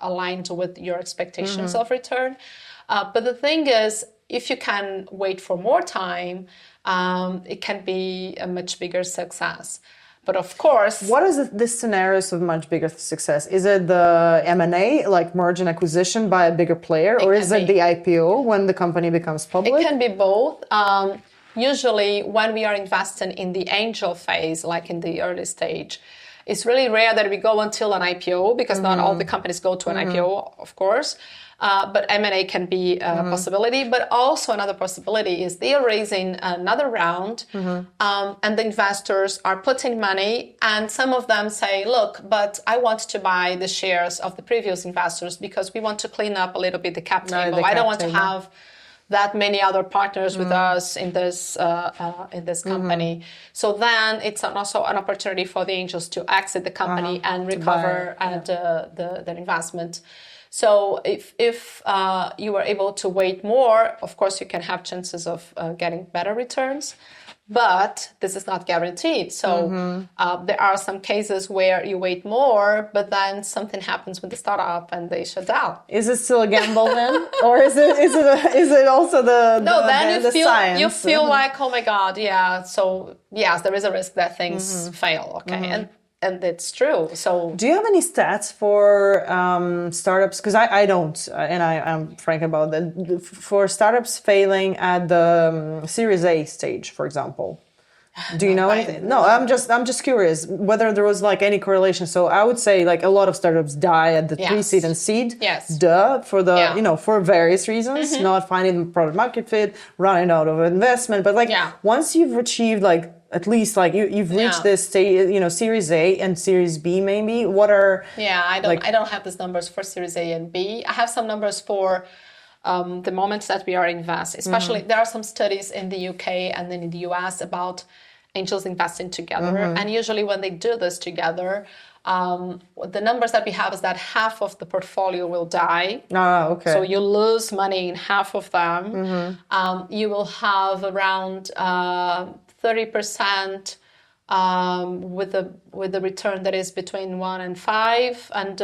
Speaker 3: aligned with your expectations of return. But the thing is, if you can wait for more time, it can be a much bigger success. But of course...
Speaker 2: What is the scenarios of much bigger success? Is it the M&A, like merge and acquisition by a bigger player? Or is it the IPO when the company becomes public?
Speaker 3: It can be both. Usually when we are investing in the angel phase, like in the early stage, it's really rare that we go until an IPO, because not all the companies go to an IPO, of course. But M&A can be a possibility. But also another possibility is they are raising another round, and the investors are putting money, and some of them say, look, but I want to buy the shares of the previous investors because we want to clean up a little bit the cap table. I don't want to have that many other partners with us in this company. So then it's also an opportunity for the angels to exit the company and recover the investment. So if you are able to wait more, of course you can have chances of getting better returns. But this is not guaranteed. So there are some cases where you wait more, but then something happens with the startup and they shut down.
Speaker 2: Is it still a gamble then, or is it also the science?
Speaker 3: You feel like, oh my God, yeah. So yes, there is a risk that things fail. Okay, and it's true. So,
Speaker 2: do you have any stats for startups? Because I don't, and I'm frank about that. For startups failing at the Series A stage, for example, do you know anything? No, I'm just curious whether there was like any correlation. So I would say like a lot of startups die at the pre-seed and seed.
Speaker 3: Yes.
Speaker 2: For the for various reasons, not finding product market fit, running out of investment. But once you've achieved like at least like you've reached this stage, Series A and Series B maybe. What are
Speaker 3: I don't have these numbers for Series A and B. I have some numbers for the moments that we are investing. Especially there are some studies in the UK and then in the US about angels investing together. And usually when they do this together, the numbers that we have is that half of the portfolio will die.
Speaker 2: Okay.
Speaker 3: So you lose money in half of them. You will have around 30% with the return that is between 1 and 5, and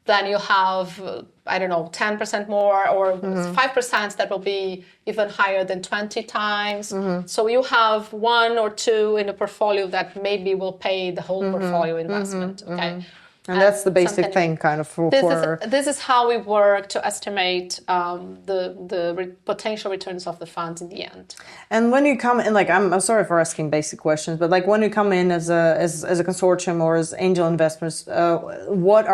Speaker 3: then you have 10% more, or 5% that will be even higher than 20 times. So you have 1 or 2 in a portfolio that maybe will pay the whole portfolio investment. Okay.
Speaker 2: And that's the basic thing, kind of, for...
Speaker 3: This is how we work to estimate the potential returns of the funds in the end. And
Speaker 2: when you come in, like, I'm sorry for asking basic questions, but like when you come in as a consortium or as angel investors, what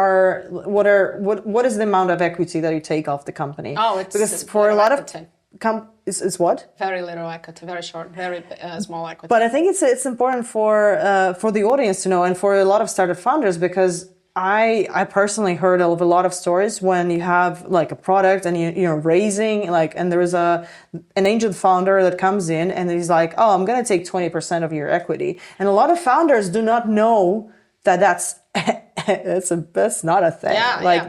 Speaker 2: is the amount of equity that you take off the company?
Speaker 3: Because for a lot equity.
Speaker 2: It's what?
Speaker 3: Very little equity, very short, very small equity.
Speaker 2: But I think it's important for the audience to know, and for a lot of startup founders, because I personally heard of a lot of stories when you have like a product and you're raising, like, and there is an angel founder that comes in and he's like, oh, I'm going to take 20% of your equity. And a lot of founders do not know that that's not a thing.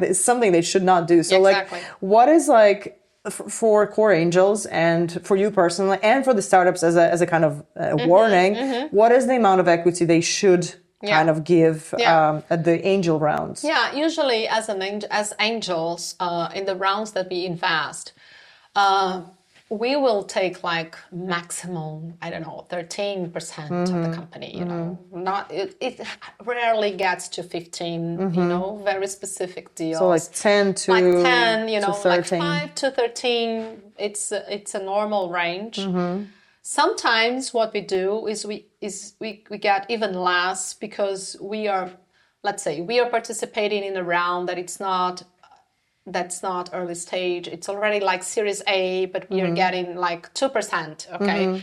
Speaker 2: It's something they should not do. So exactly. Like, what is like, for COREangels and for you personally and for the startups as a kind of warning, what is the amount of equity they should kind of give at the angel rounds?
Speaker 3: Yeah, usually as angels in the rounds that we invest, we will take like maximum, 13% of the company. You know, it rarely gets to 15. You know, very specific deals.
Speaker 2: So like 10 to
Speaker 3: 10. You know,
Speaker 2: to 13.
Speaker 3: like 5 to 13. It's a normal range. Sometimes what we do is we get even less because we are, let's say, we are participating in a round that's not early stage. It's already like Series A, but we are getting like 2%. Okay,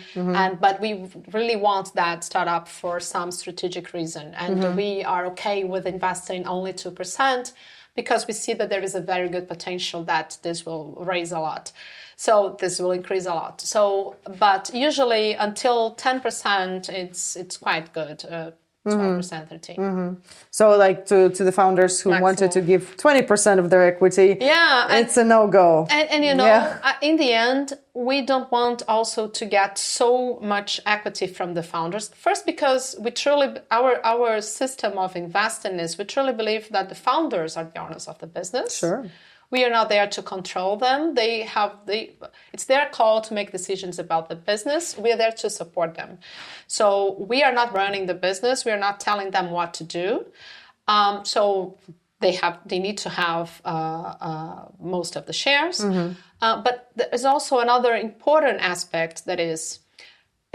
Speaker 3: but we really want that startup for some strategic reason, and we are okay with investing only 2% because we see that there is a very good potential that this will raise a lot. So this will increase a lot. So, but usually until 10%, it's quite good. 12%, 13%.
Speaker 2: So, like to the founders who wanted to give 20% of their equity, it's a no-go.
Speaker 3: And you know, in the end, we don't want also to get so much equity from the founders. First, because we truly our system of investing is we truly believe that the founders are the owners of the business.
Speaker 2: Sure.
Speaker 3: We are not there to control them. It's their call to make decisions about the business. We are there to support them. So we are not running the business. We are not telling them what to do. So they need to have most of the shares. But there's also another important aspect, that is,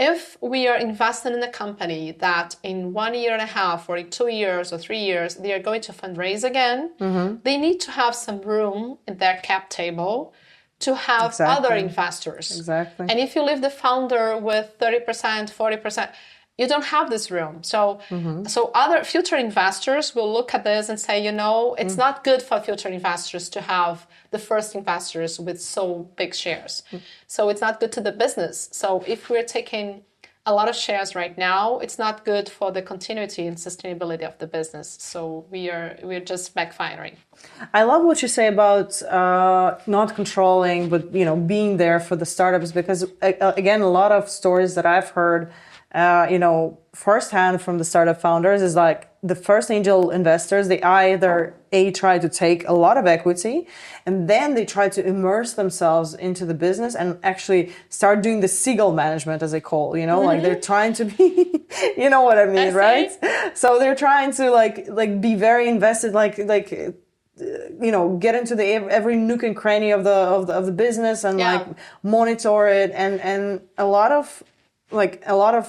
Speaker 3: if we are investing in a company that in 1.5 years or in 2 years or 3 years, they are going to fundraise again, they need to have some room in their cap table to have other investors.
Speaker 2: Exactly.
Speaker 3: And if you leave the founder with 30%, 40%, you don't have this room. So other future investors will look at this and say, you know, it's not good for future investors to have the first investors with so big shares. So it's not good to the business. So if we're taking a lot of shares right now, it's not good for the continuity and sustainability of the business. So we're just backfiring.
Speaker 2: I love what you say about not controlling, but being there for the startups, because again, a lot of stories that I've heard firsthand from the startup founders is like the first angel investors, they either try to take a lot of equity, and then they try to immerse themselves into the business and actually start doing the seagull management, as they call, like they're trying to be, you know what I mean, right? So they're trying to like be very invested, get into every nook and cranny of the business and like monitor it, and a lot of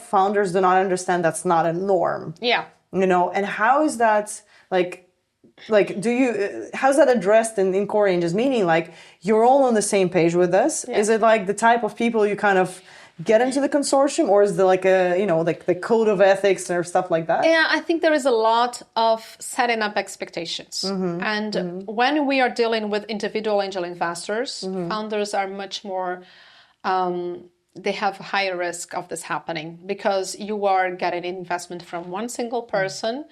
Speaker 2: founders do not understand that's not a norm. Yeah. And how is that how's that addressed in COREangels? Meaning like you're all on the same page with this. Yeah. Is it like the type of people you kind of get into the consortium, or is there like the code of ethics or stuff like that?
Speaker 3: Yeah, I think there is a lot of setting up expectations. And when we are dealing with individual angel investors, founders are much more they have a higher risk of this happening because you are getting investment from one single person.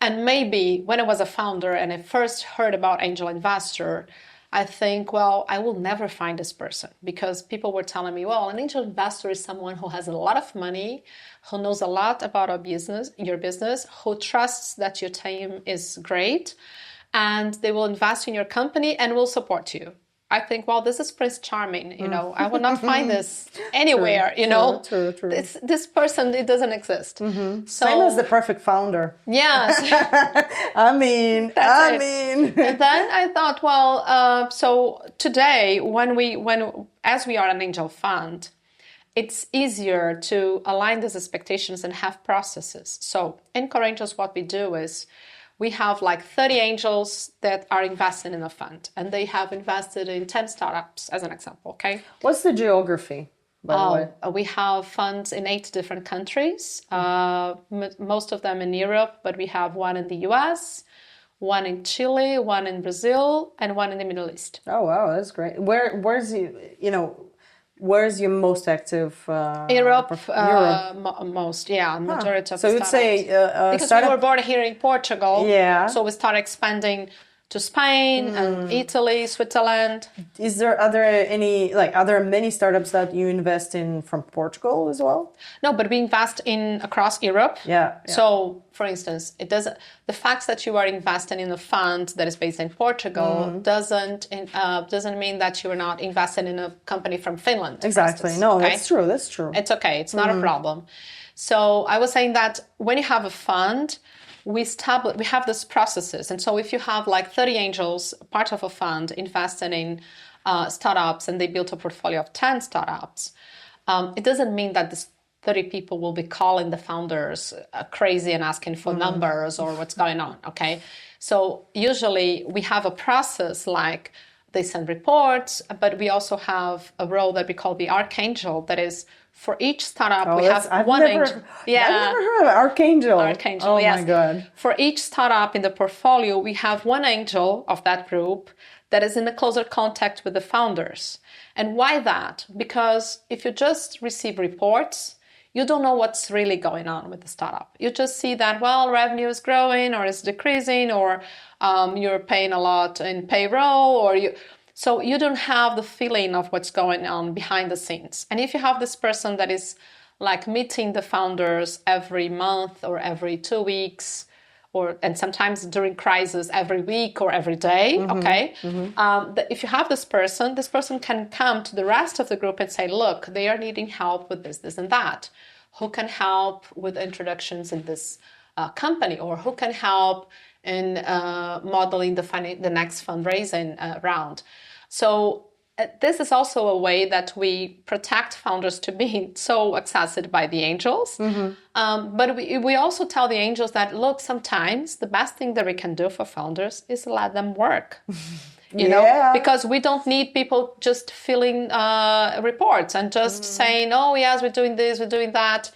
Speaker 3: And maybe when I was a founder and I first heard about angel investor, I think, well, I will never find this person because people were telling me, well, an angel investor is someone who has a lot of money, who knows a lot about your business, who trusts that your team is great, and they will invest in your company and will support you. I think, well, this is Prince Charming, I would not find this anywhere,
Speaker 2: True.
Speaker 3: This person, it doesn't exist.
Speaker 2: So, same as the perfect founder.
Speaker 3: Yes.
Speaker 2: I mean.
Speaker 3: And then I thought, well, so today, as we are an angel fund, it's easier to align these expectations and have processes. So in COREangels, what we do is, we have like 30 angels that are invested in a fund, and they have invested in 10 startups, as an example, okay?
Speaker 2: What's the geography, by the way?
Speaker 3: We have funds in 8 different countries, most of them in Europe, but we have one in the US, one in Chile, one in Brazil, and one in the Middle East.
Speaker 2: Oh, wow, that's great. Where's your most active?
Speaker 3: Europe. Most, majority of
Speaker 2: so you'd
Speaker 3: startups.
Speaker 2: say
Speaker 3: because we were born here in Portugal,
Speaker 2: so
Speaker 3: we started expanding to Spain and Italy, Switzerland.
Speaker 2: Are there many startups that you invest in from Portugal as well?
Speaker 3: No, but we invest in across Europe.
Speaker 2: Yeah.
Speaker 3: So, for instance, the fact that you are investing in a fund that is based in Portugal doesn't mean that you are not investing in a company from Finland.
Speaker 2: Exactly. No, okay? That's true.
Speaker 3: It's okay. It's not a problem. So I was saying that when you have a fund, we have these processes. And so if you have like 30 angels, part of a fund, invested in startups, and they built a portfolio of 10 startups, it doesn't mean that this 30 people will be calling the founders crazy and asking for numbers or what's going on, okay? So usually we have a process like they send reports, but we also have a role that we call the Archangel, that is for each startup, we have one angel.
Speaker 2: Yeah. I've never heard of Archangel.
Speaker 3: Oh, yes.
Speaker 2: My God.
Speaker 3: For each startup in the portfolio, we have one angel of that group that is in a closer contact with the founders. And why that? Because if you just receive reports, you don't know what's really going on with the startup. You just see that, well, revenue is growing or it's decreasing, or you're paying a lot in payroll, so you don't have the feeling of what's going on behind the scenes. And if you have this person that is like meeting the founders every month or every 2 weeks, and sometimes during crisis every week or every day, if you have this person can come to the rest of the group and say, look, they are needing help with this, and that. Who can help with introductions in this company, or who can help in modeling the next fundraising round. So this is also a way that we protect founders to be so accessed by the angels. But we also tell the angels that, look, sometimes the best thing that we can do for founders is let them work. You know, because we don't need people just filling reports and just saying, oh, yes, we're doing this, we're doing that.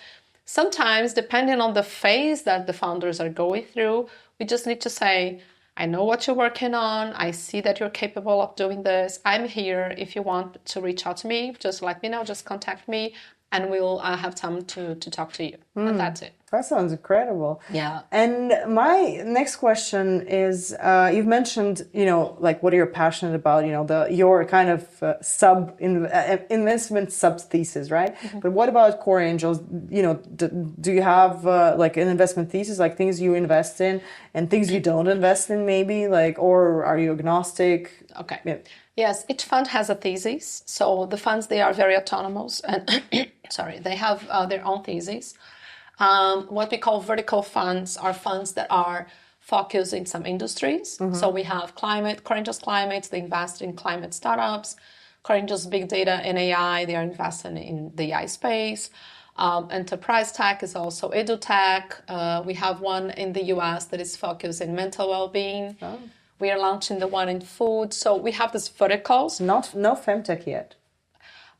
Speaker 3: Sometimes, depending on the phase that the founders are going through, we just need to say, I know what you're working on. I see that you're capable of doing this. I'm here. If you want to reach out to me, just let me know, just contact me, and we'll have time to talk to you. And that's it.
Speaker 2: That sounds incredible.
Speaker 3: Yeah.
Speaker 2: And my next question is, you've mentioned, like what you're passionate about, your kind of investment sub-thesis, right? But what about COREangels? Do you have like an investment thesis, like things you invest in and things you don't invest in maybe, or are you agnostic?
Speaker 3: Okay. Yeah. Yes, each fund has a thesis. So the funds, they are very autonomous and they have their own thesis. What we call vertical funds are funds that are focused in some industries. So we have COREangels Climate, they invest in climate startups. COREangels Big Data and AI, they are investing in the AI space. Enterprise Tech is also EduTech. We have one in the US that is focused in mental well-being. Oh. We are launching the one in food. So we have these verticals.
Speaker 2: No FemTech yet.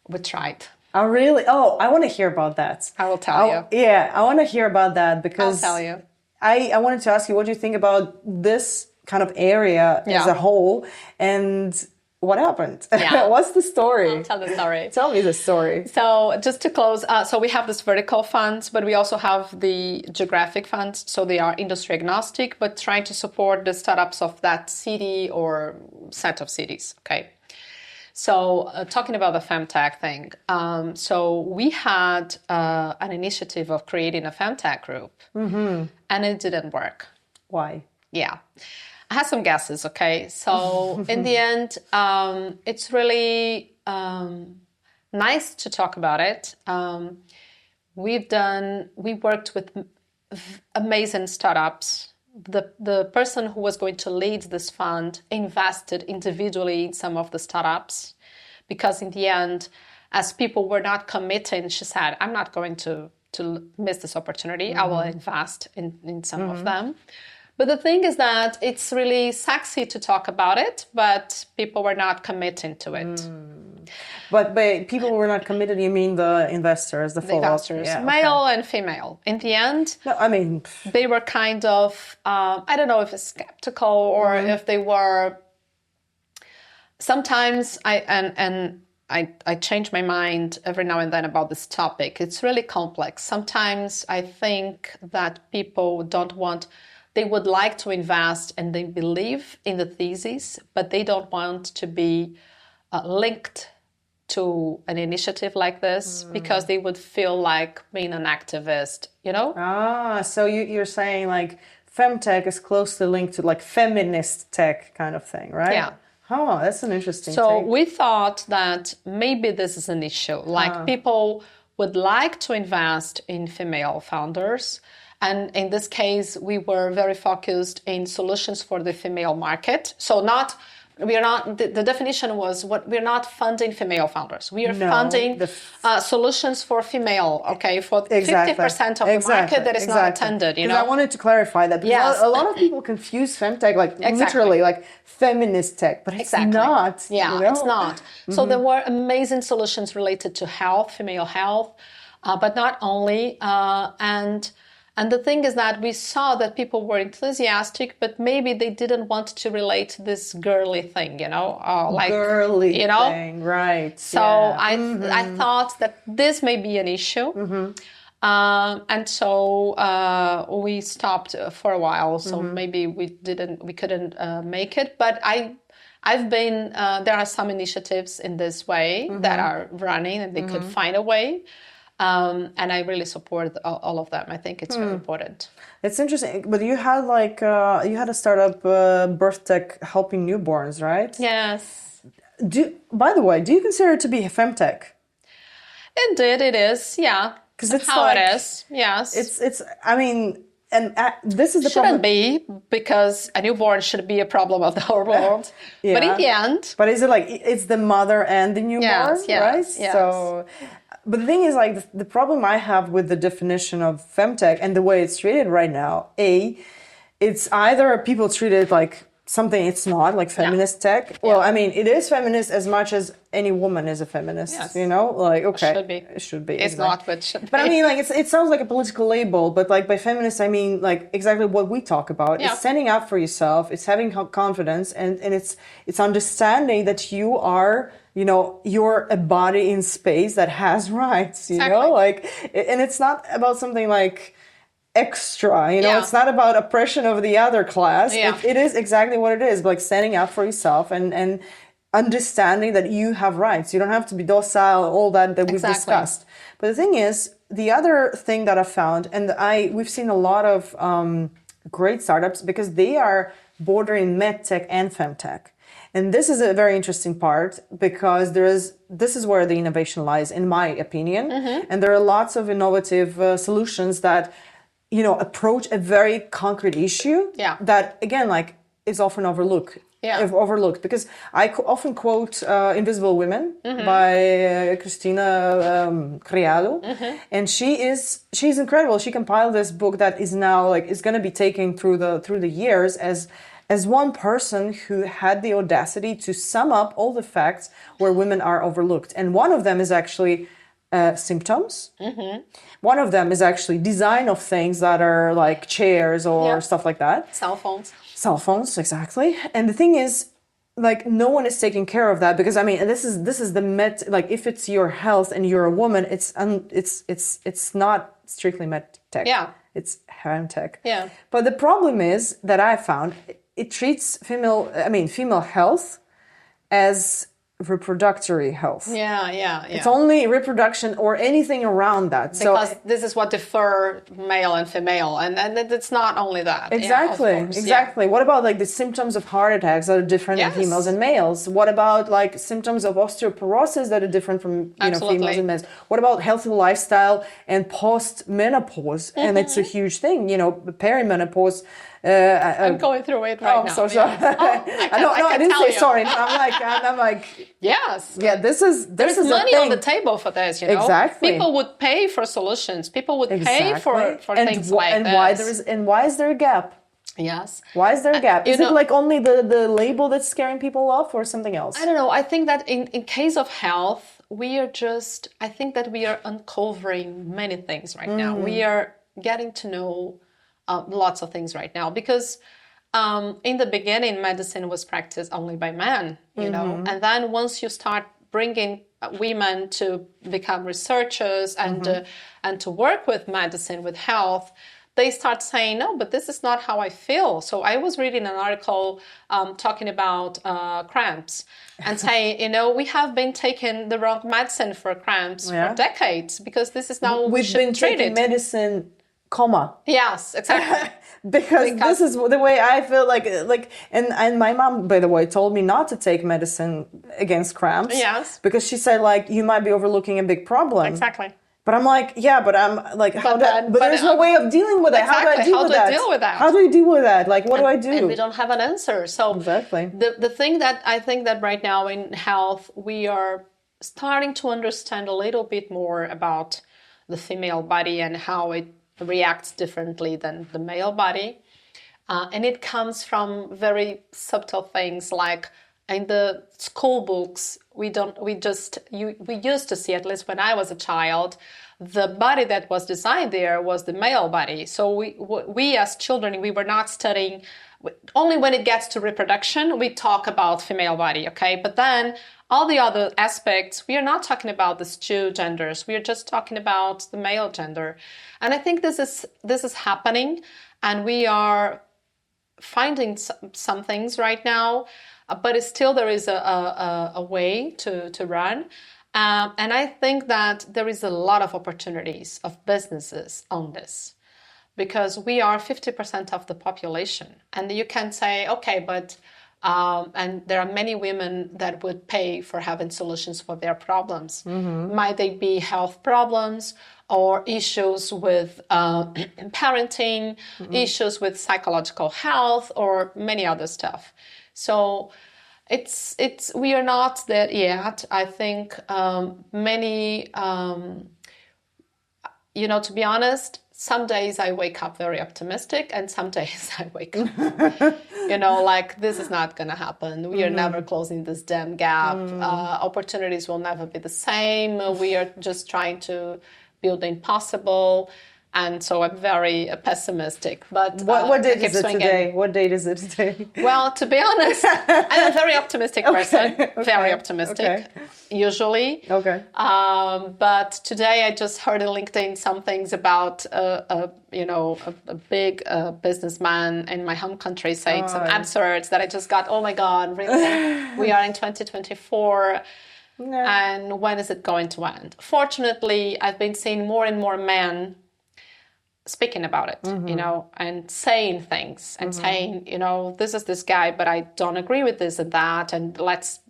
Speaker 3: We tried.
Speaker 2: Oh, really? Oh, I want to hear about that.
Speaker 3: I will tell you.
Speaker 2: Yeah, I want to hear about that because
Speaker 3: I'll tell you.
Speaker 2: I wanted to ask you, what do you think about this kind of area as a whole? And what happened?
Speaker 3: Yeah.
Speaker 2: What's the story?
Speaker 3: I'll tell the story.
Speaker 2: Tell me the story.
Speaker 3: So just to close, so we have this vertical funds, but we also have the geographic funds. So they are industry agnostic, but trying to support the startups of that city or set of cities. Okay. So talking about the FemTech thing, so we had an initiative of creating a FemTech group, and it didn't work.
Speaker 2: Why?
Speaker 3: Yeah. I had some guesses, okay? So in the end, it's really nice to talk about it. We worked with amazing startups. The person who was going to lead this fund invested individually in some of the startups because in the end, as people were not committing, she said, I'm not going to miss this opportunity. I will invest in some of them. But the thing is that it's really sexy to talk about it, but people were not committing to it.
Speaker 2: But people were not committed, you mean the investors, the follow-up?
Speaker 3: Investors, male and female. In the end,
Speaker 2: no, I mean,
Speaker 3: they were kind of, I don't know if it's skeptical or if they were, sometimes I change my mind every now and then about this topic. It's really complex. Sometimes I think that people they would like to invest and they believe in the thesis, but they don't want to be linked to an initiative like this because they would feel like being an activist, you know?
Speaker 2: So you're saying like FemTech is closely linked to like feminist tech kind of thing, right?
Speaker 3: Yeah.
Speaker 2: Oh, that's an interesting
Speaker 3: So
Speaker 2: take.
Speaker 3: we thought that maybe this is an issue. Like people would like to invest in female founders. And in this case, we were very focused in solutions for the female market. So the definition was we're not funding female founders. We are funding solutions for female, okay, for 50% of the market that is not attended, you know?
Speaker 2: I wanted to clarify that because a lot of people confuse femtech, like literally like feminist tech, but it's not.
Speaker 3: Yeah,
Speaker 2: you know?
Speaker 3: It's not. So there were amazing solutions related to health, female health, but not only, and the thing is that we saw that people were enthusiastic, but maybe they didn't want to relate to this girly thing, you know, like
Speaker 2: girly
Speaker 3: you know,
Speaker 2: thing, right?
Speaker 3: So I thought that this may be an issue, and so we stopped for a while. So maybe we couldn't make it. But I've been there are some initiatives in this way that are running, and they could find a way. And I really support all of them. I think it's very important.
Speaker 2: It's interesting, but you had a startup, birth tech, helping newborns, right?
Speaker 3: Yes.
Speaker 2: By the way, do you consider it to be a femtech?
Speaker 3: Indeed, it is. Yeah.
Speaker 2: Because it's
Speaker 3: how it is. Yes.
Speaker 2: It's. I mean, and this is the
Speaker 3: shouldn't be because a newborn should be a problem of the whole world. But in the end.
Speaker 2: But is it like it's the mother and the newborn, right?
Speaker 3: Yes.
Speaker 2: So. But the thing is, like, the problem I have with the definition of femtech and the way it's treated right now, it's either people treat it like something it's not, like feminist tech. Well, I mean, it is feminist as much as any woman is a feminist, you know? Like, okay.
Speaker 3: It should be.
Speaker 2: It's
Speaker 3: not, but should be.
Speaker 2: But I mean, like, it sounds like a political label, but like by feminist, I mean, like, exactly what we talk about. It's standing up for yourself, it's having confidence, and it's understanding that you are... You know, you're a body in space that has rights, you know, like, and it's not about something like extra, you know, it's not about oppression of the other class. It is exactly what it is, like standing up for yourself and understanding that you have rights. You don't have to be docile, all that we've discussed. But the thing is, the other thing that I found, and we've seen a lot of great startups because they are bordering medtech and femtech. And this is a very interesting part because this is where the innovation lies, in my opinion. And there are lots of innovative solutions that, you know, approach a very concrete issue that, again, like, is often overlooked. Because I often quote Invisible Women by Cristina Criado, and she's incredible. She compiled this book that is now is going to be taken through the years as one person who had the audacity to sum up all the facts where women are overlooked. And one of them is actually symptoms. One of them is actually design of things that are like chairs or stuff like that.
Speaker 3: Cell phones.
Speaker 2: Cell phones, exactly. And the thing is, like no one is taking care of that, because I mean this is the like if it's your health and you're a woman, it's not strictly med tech.
Speaker 3: Yeah.
Speaker 2: It's FemTech.
Speaker 3: Yeah.
Speaker 2: But the problem is that I found it treats female health as reproductory health.
Speaker 3: Yeah.
Speaker 2: It's only reproduction or anything around that.
Speaker 3: Because this is what differ male and female, and it's not only that.
Speaker 2: Exactly,
Speaker 3: Yeah, of course,
Speaker 2: exactly.
Speaker 3: Yeah.
Speaker 2: What about like the symptoms of heart attacks that are different in females and males? What about like symptoms of osteoporosis that are different from females and males? What about healthy lifestyle and post-menopause? And it's a huge thing, perimenopause.
Speaker 3: I'm going through it right now.
Speaker 2: I'm so sorry. I didn't say sorry. No, I'm like,
Speaker 3: yes.
Speaker 2: Yeah, there's
Speaker 3: money on the table for this,
Speaker 2: Exactly.
Speaker 3: People would pay for solutions. People would pay for things like this.
Speaker 2: Why is there a gap?
Speaker 3: Yes.
Speaker 2: Why is there a gap? Is it like only the label that's scaring people off, or something else?
Speaker 3: I don't know. I think that in case of health, we are uncovering many things right now. We are getting to know lots of things right now, because in the beginning, medicine was practiced only by men, and then once you start bringing women to become researchers and to work with medicine, with health, they start saying, no, but this is not how I feel. So I was reading an article talking about cramps and saying, we have been taking the wrong medicine for cramps for decades, because this is now
Speaker 2: we've been taking medicine, comma.
Speaker 3: Yes, exactly.
Speaker 2: because this is the way I feel like and my mom, by the way, told me not to take medicine against cramps.
Speaker 3: Yes.
Speaker 2: Because she said like you might be overlooking a big problem.
Speaker 3: Exactly.
Speaker 2: But I'm like, yeah, but I'm like, but there's no way of dealing with it.
Speaker 3: Exactly.
Speaker 2: How do I deal with that? How do I deal with that? Like, what do I do?
Speaker 3: And we don't have an answer. So
Speaker 2: exactly.
Speaker 3: The thing that I think that right now in health, we are starting to understand a little bit more about the female body and how it reacts differently than the male body. And it comes from very subtle things, like in the school books, we used to see, at least when I was a child, the body that was designed there was the male body. So we as children, we were not studying, only when it gets to reproduction, we talk about female body, okay? But then all the other aspects, we are not talking about these two genders. We are just talking about the male gender. And I think this is happening, and we are finding some things right now, but still there is a way to run. And I think that there is a lot of opportunities of businesses on this, because we are 50% of the population. And you can say, okay, but and there are many women that would pay for having solutions for their problems. Might they be health problems or issues with parenting, issues with psychological health, or many other stuff. So we are not there yet. I think many, to be honest, some days I wake up very optimistic, and some days I wake up, like this is not going to happen. We are never closing this damn gap. Opportunities will never be the same. We are just trying to build the impossible. And so I'm very pessimistic. But
Speaker 2: what date is it today? What date is it today?
Speaker 3: Well, to be honest, I'm a very optimistic person. Very optimistic, usually.
Speaker 2: Okay.
Speaker 3: But today I just heard on LinkedIn some things about a big businessman in my home country saying some absurds that I just got, oh my God, really? We are in 2024. No. And when is it going to end? Fortunately, I've been seeing more and more men speaking about it, and saying things and saying, this is this guy, but I don't agree with this and that, and let's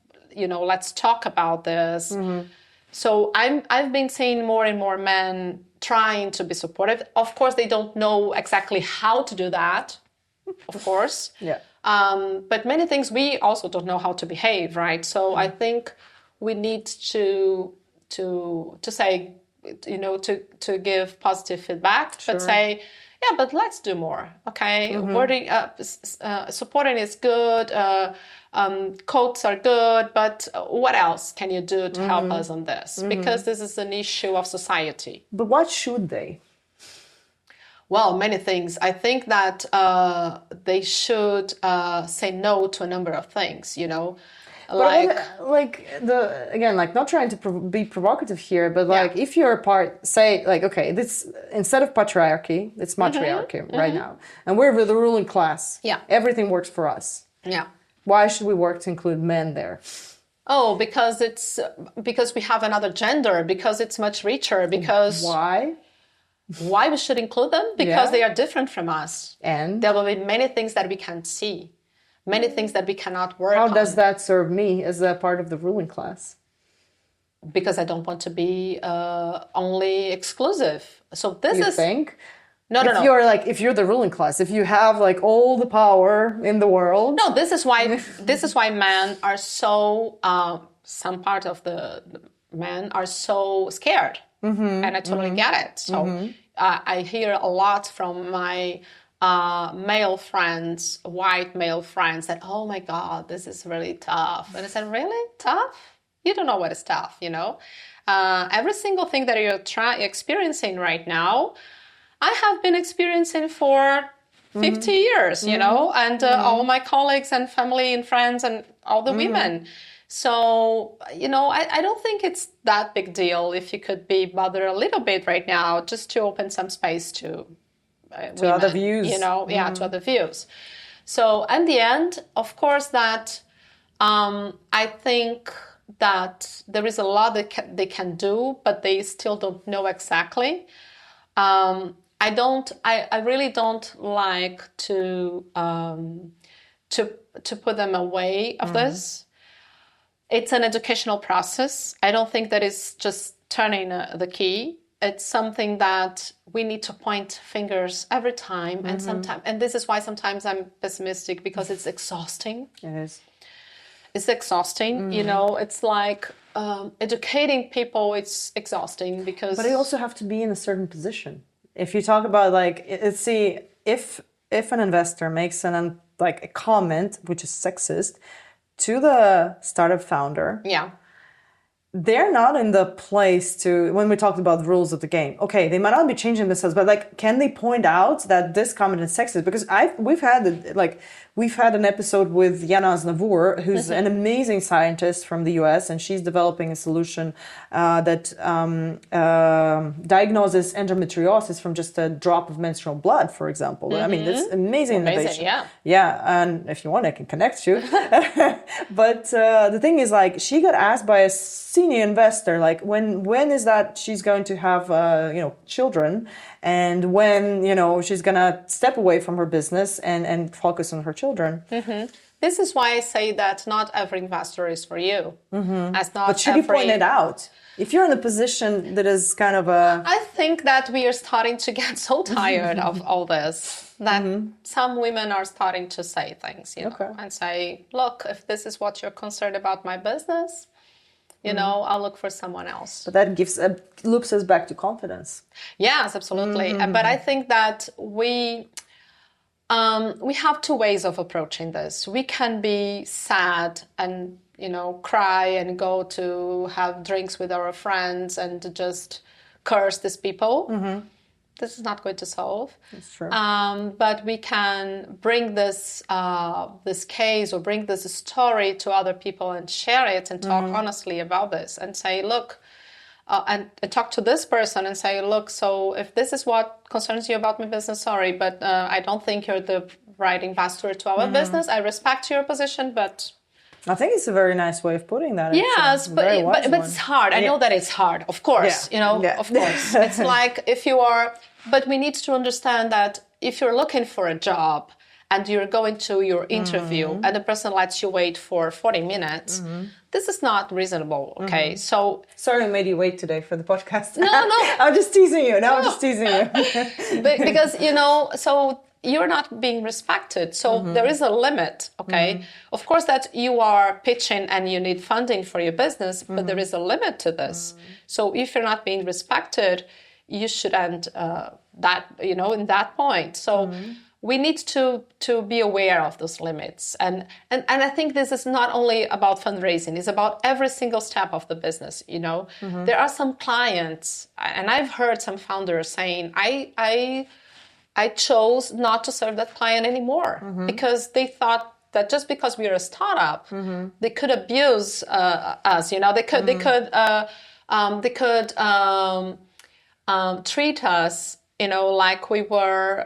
Speaker 3: talk about this. So I've been seeing more and more men trying to be supportive. Of course, they don't know exactly how to do that, of course.
Speaker 2: Yeah.
Speaker 3: But many things we also don't know how to behave, right? So I think we need to say, to give positive feedback, but say, yeah, but let's do more, okay? Wording, supporting is good, quotes are good, but what else can you do to help us on this? Because this is an issue of society.
Speaker 2: But what should they?
Speaker 3: Well, many things. I think that they should say no to a number of things, you know, like,
Speaker 2: Like not trying to be provocative here, but like
Speaker 3: Yeah.
Speaker 2: if you're a part, say like, okay, this instead of patriarchy, it's matriarchy right now, and we're the ruling class.
Speaker 3: Yeah.
Speaker 2: Everything works for us.
Speaker 3: yeah.
Speaker 2: Why should we work to include men there?
Speaker 3: Oh, because we have another gender, because it's much richer, because
Speaker 2: Why?
Speaker 3: why we should include them? Because
Speaker 2: Yeah.
Speaker 3: they are different from us.
Speaker 2: And
Speaker 3: There will be many things that we can't see, many things that we cannot work
Speaker 2: how
Speaker 3: on.
Speaker 2: does that serve me as a part of the ruling class?
Speaker 3: Because I don't want to be only exclusive. So this
Speaker 2: You
Speaker 3: is
Speaker 2: think?
Speaker 3: no.
Speaker 2: If you're the ruling class, if you have like all the power in the world.
Speaker 3: No, this is why men are so some part of the men are so scared, and I totally get it. So I hear a lot from my male friends, white male friends, that oh my God, this is really tough. And I said, really tough? You don't know what is tough, you know. Every single thing that you're experiencing right now, I have been experiencing for 50 years, you know, and all my colleagues and family and friends and all the women. So, you know, I don't think it's that big deal if you could be bothered a little bit right now, just to open some space to women,
Speaker 2: other views.
Speaker 3: you know, to other views. So, in the end, of course, that I think that there is a lot that they can do, but they still don't know exactly. I really don't like to put them away of this. It's an educational process. I don't think that it's just turning the key. It's something that we need to point fingers every time, and this is why sometimes I'm pessimistic, because it's exhausting.
Speaker 2: It is.
Speaker 3: It's exhausting, you know. It's like educating people. It's exhausting because.
Speaker 2: But you also have to be in a certain position. If you talk about like, if an investor makes a comment which is sexist to the startup founder,
Speaker 3: Yeah.
Speaker 2: they're not in the place to, when we talked about the rules of the game, okay, they might not be changing themselves, but like, can they point out that this comment is sexist? Because we've had an episode with Jana Aznavour, who's an amazing scientist from the US, and she's developing a solution that diagnoses endometriosis from just a drop of menstrual blood, for example. I mean, that's amazing innovation.
Speaker 3: Yeah.
Speaker 2: Yeah, and if you want, I can connect you. But the thing is, like, she got asked by a senior investor, like, when is that she's going to have, children, and when, she's gonna step away from her business and focus on her children.
Speaker 3: This is why I say that not every investor is for you. As not
Speaker 2: But should you point it out? If you're in a position that is kind of a...
Speaker 3: I think that we are starting to get so tired of all this that some women are starting to say things, and say, look, if this is what you're concerned about my business, I'll look for someone else.
Speaker 2: But that loops us back to confidence.
Speaker 3: Yes, absolutely. But I think that we have two ways of approaching this. We can be sad and, cry and go to have drinks with our friends and just curse these people. This is not going to solve.
Speaker 2: That's true.
Speaker 3: But we can bring this case or bring this story to other people and share it and talk honestly about this and say, look, and talk to this person and say, look, so if this is what concerns you about my business, sorry, but I don't think you're the right investor to our business. I respect your position, but...
Speaker 2: I think it's a very nice way of putting that.
Speaker 3: Yes, but it's hard. I know that it's hard, of course, of course. It's like if you are... But we need to understand that if you're looking for a job and you're going to your interview and the person lets you wait for 40 minutes, this is not reasonable, okay? So...
Speaker 2: Sorry I made you wait today for the podcast.
Speaker 3: No.
Speaker 2: I'm just teasing you. I'm just teasing you.
Speaker 3: Because, so you're not being respected. So there is a limit, okay? Of course that you are pitching and you need funding for your business, but there is a limit to this. So if you're not being respected, you should end in that point. So we need to be aware of those limits. And I think this is not only about fundraising, it's about every single step of the business, There are some clients, and I've heard some founders saying, I I chose not to serve that client anymore because they thought that just because we are a startup, they could abuse us. You know, they could treat us, you know, like we were,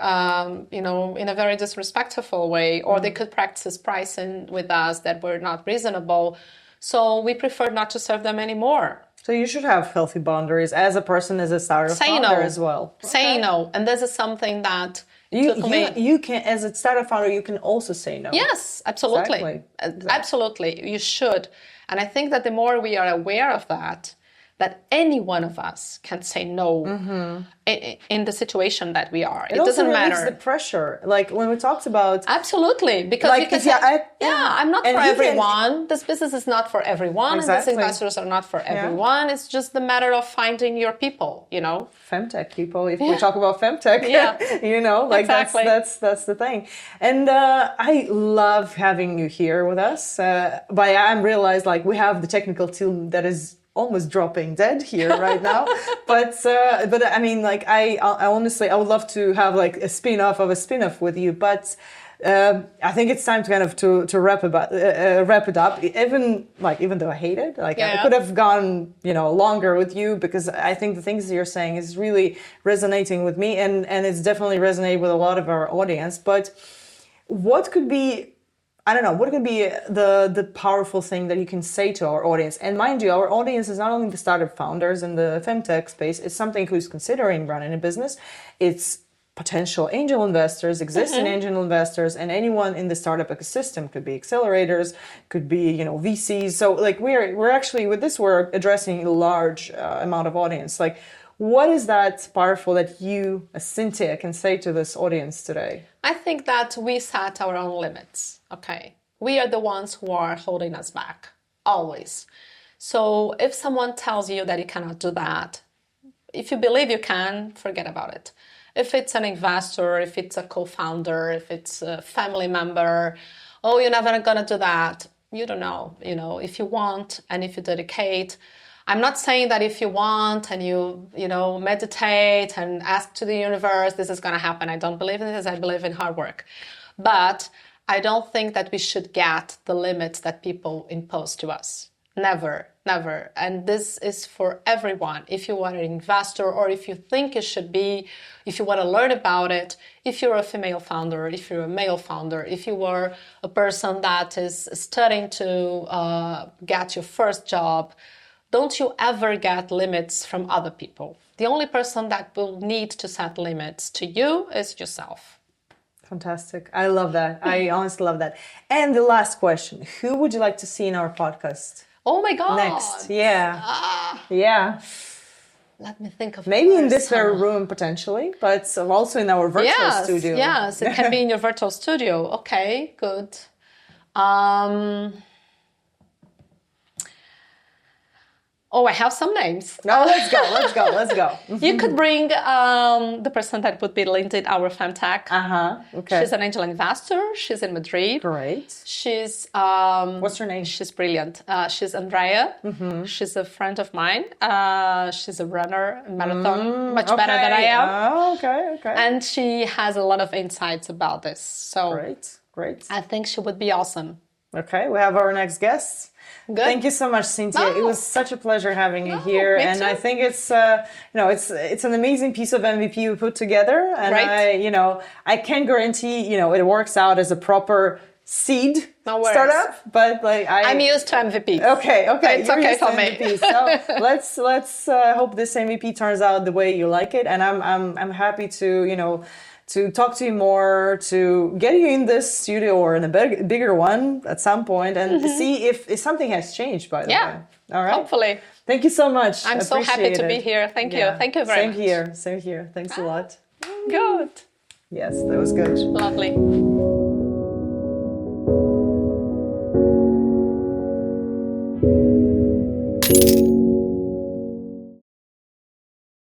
Speaker 3: you know, in a very disrespectful way, or they could practice pricing with us that were not reasonable. So we preferred not to serve them anymore.
Speaker 2: So you should have healthy boundaries as a person, as a startup founder as well.
Speaker 3: Say no. And this is something that
Speaker 2: you can, as a startup founder, you can also say no.
Speaker 3: Yes, absolutely.
Speaker 2: Exactly.
Speaker 3: Absolutely. You should. And I think that the more we are aware of that any one of us can say no in the situation that we are. It doesn't matter.
Speaker 2: It the pressure. Like when we talked about...
Speaker 3: Absolutely. Because
Speaker 2: like,
Speaker 3: you can say, I'm not for everyone. This business is not for everyone.
Speaker 2: Exactly.
Speaker 3: And these investors are not for everyone. It's just the matter of finding your people, you know.
Speaker 2: FemTech people, if we talk about FemTech, you know, like
Speaker 3: exactly.
Speaker 2: that's the thing. And I love having you here with us. But I realized like we have the technical team that is almost dropping dead here right now, but I mean, like I honestly I would love to have like a spin-off of a spin-off with you, but I think it's time to kind of to wrap it up. Even though I hate it, like I could have gone, you know, longer with you, because I think the things that you're saying is really resonating with me, and it's definitely resonating with a lot of our audience. But what could be, I don't know, what could be the powerful thing that you can say to our audience? And mind you, our audience is not only the startup founders in the FemTech space, it's something who's considering running a business. It's potential angel investors, existing angel investors, and anyone in the startup ecosystem. Could be accelerators, could be, you know, VCs. So like we're actually, with this, we're addressing a large amount of audience. Like, what is that powerful that you, as Cintia, can say to this audience today?
Speaker 3: I think that we set our own limits, okay? We are the ones who are holding us back, always. So if someone tells you that you cannot do that, if you believe you can, forget about it. If it's an investor, if it's a co-founder, if it's a family member, oh, you're never gonna do that. You don't know, you know, if you want and if you dedicate. I'm not saying that if you want and you know, meditate and ask to the universe, this is going to happen. I don't believe in this. I believe in hard work. But I don't think that we should get the limits that people impose to us. Never, never. And this is for everyone. If you are an investor, or if you think you should be, if you want to learn about it, if you're a female founder, if you're a male founder, if you are a person that is studying to get your first job, don't you ever get limits from other people. The only person that will need to set limits to you is yourself.
Speaker 2: Fantastic. I love that. I honestly love that. And the last question, who would you like to see in our podcast?
Speaker 3: Oh my God.
Speaker 2: Next. Yeah. Yeah.
Speaker 3: Let me think of
Speaker 2: maybe in this very room potentially, but also in our virtual studio.
Speaker 3: Yes, it can be in your virtual studio. Okay, good. Oh, I have some names.
Speaker 2: No, let's go.
Speaker 3: You could bring the person that would be linked in our FemTech.
Speaker 2: Okay.
Speaker 3: She's an angel investor. She's in Madrid.
Speaker 2: Great.
Speaker 3: She's...
Speaker 2: what's her name?
Speaker 3: She's brilliant. She's Andrea. She's a friend of mine. She's a runner, marathon, much better than I am.
Speaker 2: Oh, okay.
Speaker 3: And she has a lot of insights about this. So
Speaker 2: Great.
Speaker 3: I think she would be awesome.
Speaker 2: Okay, we have our next guest. Good. Thank you so much, Cintia. It was such a pleasure having you here, and too. I think it's it's an amazing piece of MVP you put together, and I can guarantee it works out as a proper seed startup, but I'm
Speaker 3: used to MVP.
Speaker 2: Okay,
Speaker 3: it's okay for me.
Speaker 2: MVP. So let's hope this MVP turns out the way you like it, and I'm happy to talk to you more, to get you in this studio or in a bigger one at some point, and see if something has changed, by the way. All right.
Speaker 3: Hopefully.
Speaker 2: Thank you so much.
Speaker 3: I'm so happy to be here. Thank you. Thank you very much.
Speaker 2: Same here. Thanks a lot.
Speaker 3: Good.
Speaker 2: Yes, that was good.
Speaker 3: Lovely.